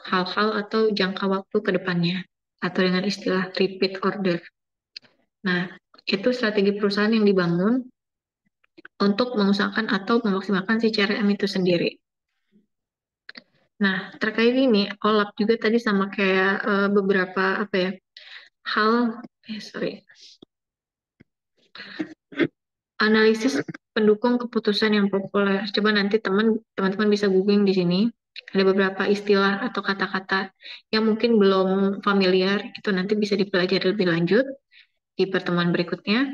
hal-hal atau jangka waktu ke depannya, atau dengan istilah repeat order. Nah, itu strategi perusahaan yang dibangun untuk mengusahakan atau memaksimalkan si CRM itu sendiri. Nah, terkait ini, OLAP juga tadi sama kayak beberapa apa ya, analisis pendukung keputusan yang populer. Coba nanti teman-teman bisa googling di sini. Ada beberapa istilah atau kata-kata yang mungkin belum familiar, itu nanti bisa dipelajari lebih lanjut di pertemuan berikutnya.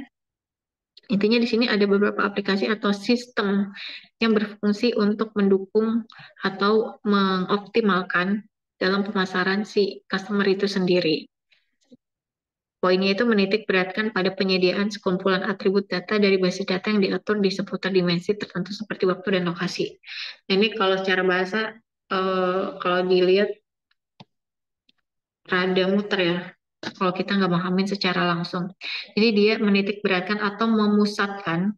Intinya di sini ada beberapa aplikasi atau sistem yang berfungsi untuk mendukung atau mengoptimalkan dalam pemasaran si customer itu sendiri. Poinnya itu menitik beratkan pada penyediaan sekumpulan atribut data dari basis data yang diatur di seputar dimensi tertentu seperti waktu dan lokasi. Nah, ini kalau secara bahasa, kalau dilihat rada muter ya, kalau kita nggak pahamin secara langsung. Jadi dia menitik beratkan atau memusatkan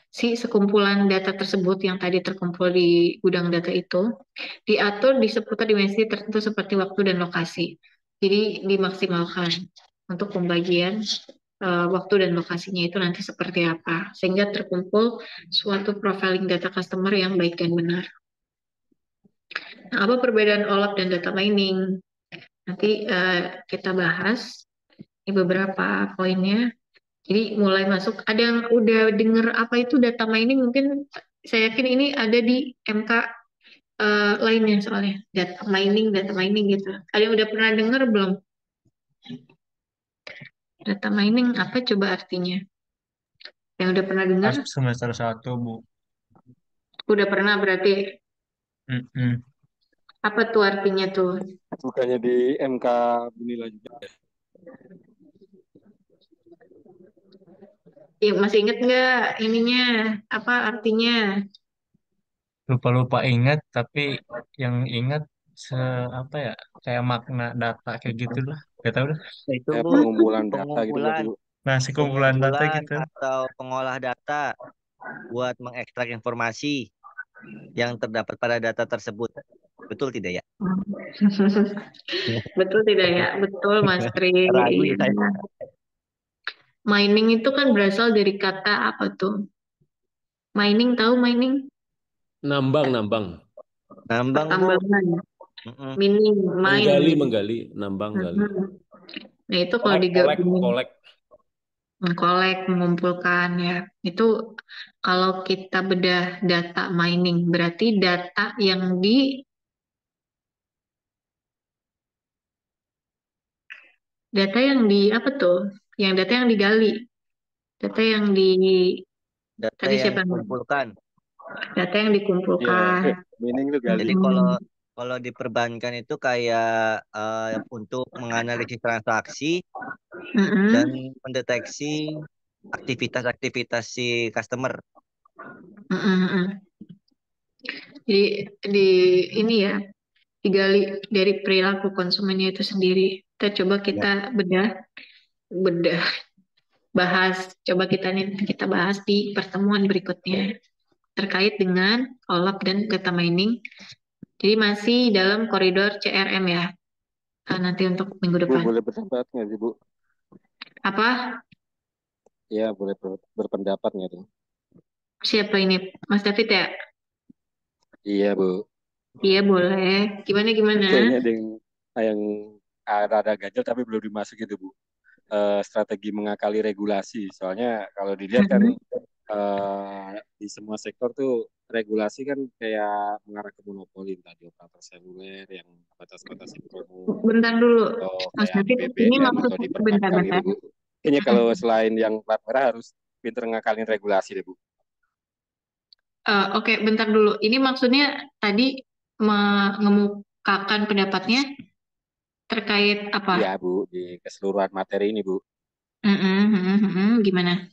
si sekumpulan data tersebut yang tadi terkumpul di gudang data itu diatur di seputar dimensi tertentu seperti waktu dan lokasi. Jadi dimaksimalkan untuk pembagian waktu dan lokasinya itu nanti seperti apa, sehingga terkumpul suatu profiling data customer yang baik dan benar. Nah, apa perbedaan OLAP dan data mining? Nanti kita bahas ini beberapa poinnya. Jadi mulai masuk, ada yang udah denger apa itu data mining, mungkin saya yakin ini ada di MK lainnya soalnya. Data mining gitu. Ada yang udah pernah denger belum? Data mining apa coba artinya? Yang udah pernah dengar? Pas semester 1, Bu. Udah pernah berarti. Mm-mm. Apa tuh artinya tuh? Bukannya di MK Bunila juga ya? Ya, masih inget nggak ininya? Apa artinya? Lupa-lupa ingat, tapi yang ingat apa ya, kayak makna data kayak gitulah. Gak tahu dah. Itu Ya, Bu, pengumpulan data gitu pengumpulan, berarti, Bu. Nah, si kumpulan data pengumpulan gitu. atau pengolah data buat mengekstrak informasi yang terdapat pada data tersebut. Betul tidak ya? Betul tidak ya? Betul, Mas Tri. Ragu Iya. ya saya. Mining itu kan berasal dari kata apa tuh? Mining, tahu mining? Nambang. Nambang, Bu. Pertambangan. Mm-mm. Mining, mine. Menggali, nambang, gali. Mhm. Nah, itu kalau digabungin Kolek. mengkolek, mengumpulkan ya. Itu kalau kita bedah data mining, berarti data yang apa tuh? Yang data yang digali. Data yang Data tadi yang siapa? dikumpulkan. Data yang Iya, dikumpulkan. mining itu gali. Jadi kalau di perbankan itu kayak untuk menganalisis transaksi Mm-mm. dan mendeteksi aktivitas-aktivitas si customer. Mm-mm. Jadi ini ya, digali dari perilaku konsumennya itu sendiri. Kita bedah bahas, coba kita bahas di pertemuan berikutnya terkait dengan OLAP dan data mining. Jadi masih dalam koridor CRM ya. Nanti untuk minggu Bu, depan. boleh berdebat nggak sih, Bu? Apa? Ya boleh berpendapat nggak tuh? Siapa ini? Mas David ya? Iya Bu. Iya boleh. Gimana? Kayaknya ada yang ada ganjel tapi belum dimasukin itu Bu. Strategi mengakali regulasi. Soalnya kalau dilihat kan Mm-mm. di semua sektor tuh regulasi kan kayak mengarah ke monopoli, tadi operator seluler yang batas-batasin promo Bentar dulu, atau Mas kayak David. Ini BBM atau di maksudnya perbankan gitu bentar-bentar. Bu. Kayaknya kalau selain yang plat merah harus pinter ngakalin regulasi deh Bu. Oke, bentar dulu. Ini maksudnya tadi mengemukakan pendapatnya terkait apa? Iya Bu, di keseluruhan materi ini Bu. Gimana?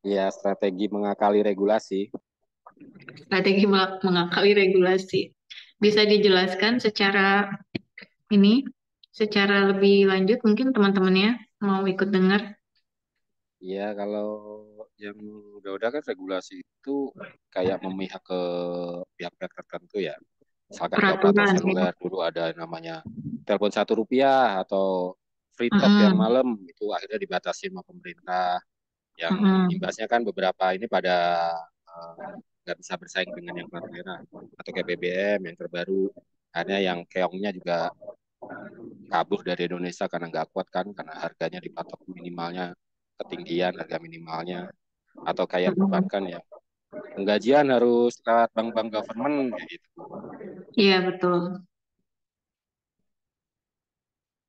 Ya strategi mengakali regulasi. Strategi mengakali regulasi. Bisa dijelaskan secara ini, secara lebih lanjut mungkin teman-temannya mau ikut dengar Ya kalau yang udah kan regulasi itu kayak memihak ke pihak-pihak tertentu ya. Misalkan ke operator peraturan ya. seluler dulu ada namanya telepon Rp1 atau free talk yang Mm-mm. malam itu akhirnya dibatasi sama pemerintah. Yang Mm-mm. imbasnya kan beberapa ini pada nggak bisa bersaing dengan yang plat merah atau kayak BBM yang terbaru. Akhirnya yang keongnya juga kabur dari Indonesia karena nggak kuat kan, karena harganya dipatok minimalnya ketinggian harga minimalnya, atau kayak Mm-mm. perbankan ya penggajian harus lewat bank-bank government kayak gitu. Iya betul.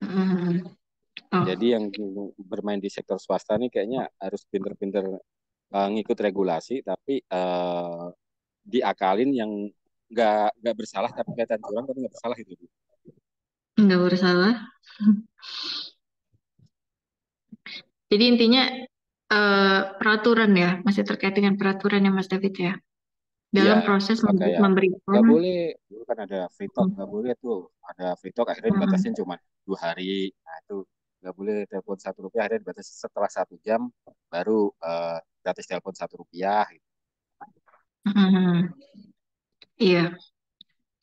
Mm-mm. Oh, Jadi yang bermain di sektor swasta nih kayaknya harus pinter-pinter ngikut regulasi, tapi diakalin yang nggak bersalah tapi kelihatan curang tapi nggak bersalah gitu Bu. nggak bersalah. Jadi intinya peraturan ya, masih terkait dengan peraturan ya Mas David ya. Iya, Dalam proses misal kayak memberikan. nggak boleh, dulu kan ada free talk, nggak boleh tuh, ada free talk akhirnya Mm-mm. dibatasin cuma 2 hari, nah itu nggak boleh telepon Rp1 akhirnya dibatasi setelah 1 jam baru gratis telepon Rp1 gitu. Mm-mm. Iya,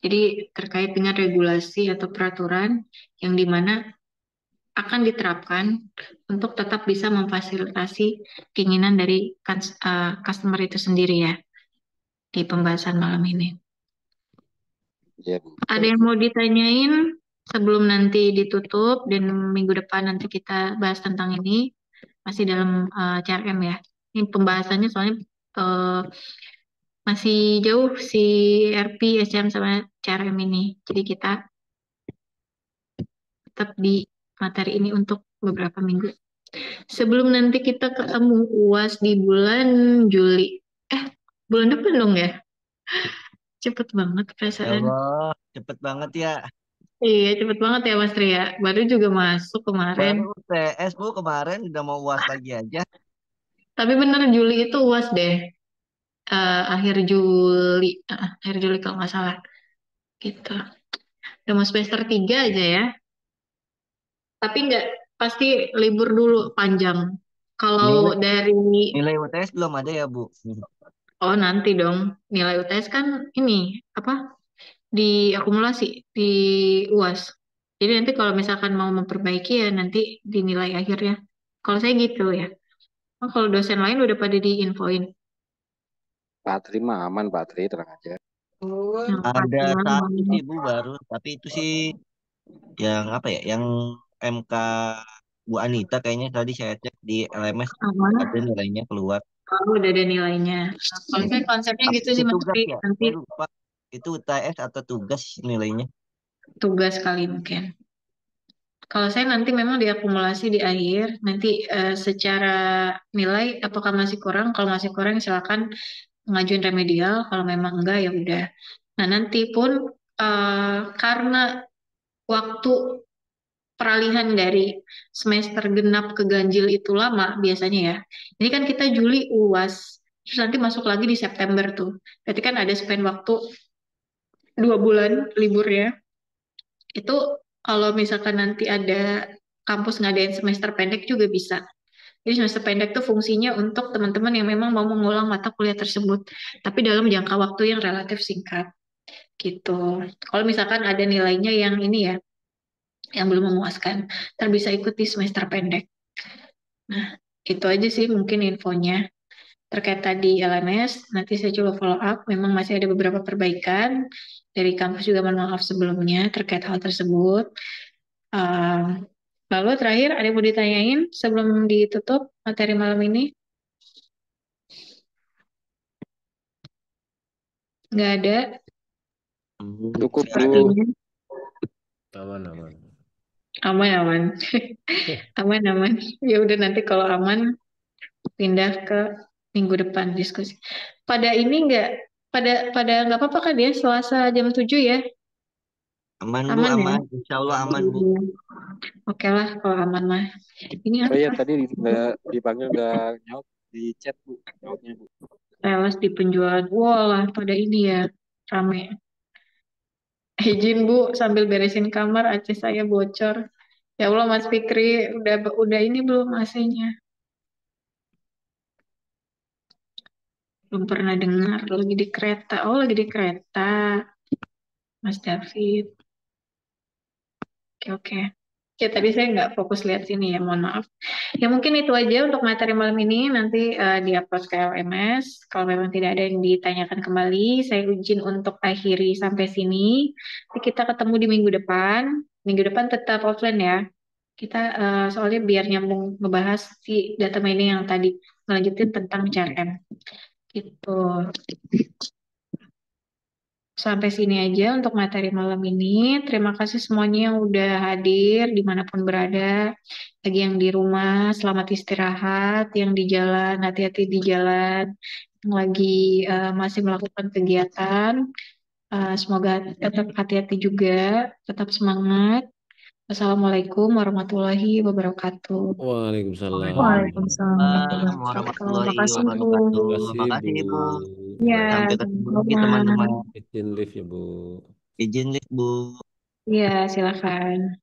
jadi terkait dengan regulasi atau peraturan yang dimana akan diterapkan untuk tetap bisa memfasilitasi keinginan dari customer itu sendiri ya di pembahasan malam ini. Iya Bu. Ada yang mau ditanyain sebelum nanti ditutup dan minggu depan nanti kita bahas tentang ini masih dalam CRM ya. Ini pembahasannya soalnya eh, masih jauh si RP, SCM sama CRM ini. Jadi kita tetap di materi ini untuk beberapa minggu. Sebelum nanti kita ketemu UAS di bulan Juli. Eh, bulan depan dong ya? Cepet banget Ya perasaan. Allah, cepet banget ya. Iya, cepet banget ya Mas Tria. Baru juga masuk kemarin. Baru UTS Bu kemarin udah mau UAS lagi aja. Tapi bener Juli itu UAS deh. Akhir Juli. Akhir Juli kalau nggak salah. Gitu. Udah mau semester 3 aja ya. Tapi nggak, pasti libur dulu panjang. Nilai Kalau dari, nilai UTS belum ada ya Bu? oh nanti dong. Nilai UTS kan ini, apa? Diakumulasi di UAS. Jadi nanti kalau misalkan mau memperbaiki ya nanti dinilai akhirnya. Kalau saya gitu ya. Oh, kalau dosen lain udah pada diinfoin. Pak Tri mah aman Pak Tri, tenang aja. Yang Ada pastinya satu mau- sih Bu baru, tapi itu sih yang apa ya? Yang MK Bu Anita kayaknya tadi saya cek di LMS ada apa? nilainya keluar. Kalau udah ada nilainya. Nah, kalau saya konsepnya Tapi gitu itu sih Mas tugas Pri. ya, Nanti saya lupa. Itu UTS atau tugas nilainya? tugas kali mungkin. Kalau saya nanti memang diakumulasi di akhir, nanti secara nilai apakah masih kurang? Kalau masih kurang silakan ngajuin remedial. Kalau memang enggak ya udah. Nah nanti pun karena waktu peralihan dari semester genap ke ganjil itu lama biasanya ya. Ini kan kita Juli UAS, terus nanti masuk lagi di September tuh. Berarti kan ada span waktu 2 bulan libur ya. Itu kalau misalkan nanti ada kampus ngadain semester pendek juga bisa. Jadi semester pendek tuh fungsinya untuk teman-teman yang memang mau mengulang mata kuliah tersebut, tapi dalam jangka waktu yang relatif singkat gitu. Kalau misalkan ada nilainya yang ini ya, yang belum memuaskan, ntar bisa ikut di semester pendek. Nah, itu aja sih mungkin infonya. Terkait tadi LMS, nanti saya coba follow up. Memang masih ada beberapa perbaikan. Dari kampus juga mohon maaf sebelumnya terkait hal tersebut. Um, Lalu terakhir, ada yang mau ditanyain sebelum ditutup materi malam ini? Nggak ada. Cukup, Bu. Sepertinya Aman, aman. aman. Aman. Ya udah nanti kalau aman pindah ke minggu depan diskusi. Pada ini nggak, pada nggak apa-apa kan ya Selasa jam 7 ya? Aman Bu, Aman ya? aman. Insya Allah aman Bu. Iya. Oke lah kalau aman mah. Ini Oh iya, apa? tadi nggak dipanggil nggak nyaut di chat, Bu. Nyautnya, Bu. Sales di penjualan. Wah lah pada ini ya rame. Izin Bu sambil beresin kamar AC saya bocor. Ya Allah Mas Fikri udah ini belum AC-nya? Belum pernah dengar lagi di kereta. Oh lagi di kereta Mas David. Oke. Ya tadi saya nggak fokus lihat sini ya, mohon maaf. Ya mungkin itu aja untuk materi malam ini. Nanti di-upload ke LMS. Kalau memang tidak ada yang ditanyakan kembali, saya izin untuk akhiri sampai sini. Nanti kita ketemu di minggu depan. Minggu depan tetap offline ya. Kita soalnya biar nyambung ngebahas si data mining yang tadi melanjutin tentang CRM. Gitu. Sampai sini aja untuk materi malam ini. Terima kasih semuanya yang udah hadir dimanapun berada. Bagi yang di rumah, selamat istirahat. Yang di jalan, hati-hati di jalan. Yang lagi masih melakukan kegiatan, semoga tetap hati-hati juga, tetap semangat. Assalamualaikum warahmatullahi wabarakatuh. Waalaikumsalam. Waalaikumsalam Waalaikumsalam warahmatullahi wabarakatuh. warahmatullahi Makasih, Bu. wabarakatuh. Terima kasih, Makasih Bu. Bu. Ya, Sampai ketemu lagi sama-sama. teman-teman. Izin live ya, Bu. Izin lift Bu. Ya, silakan.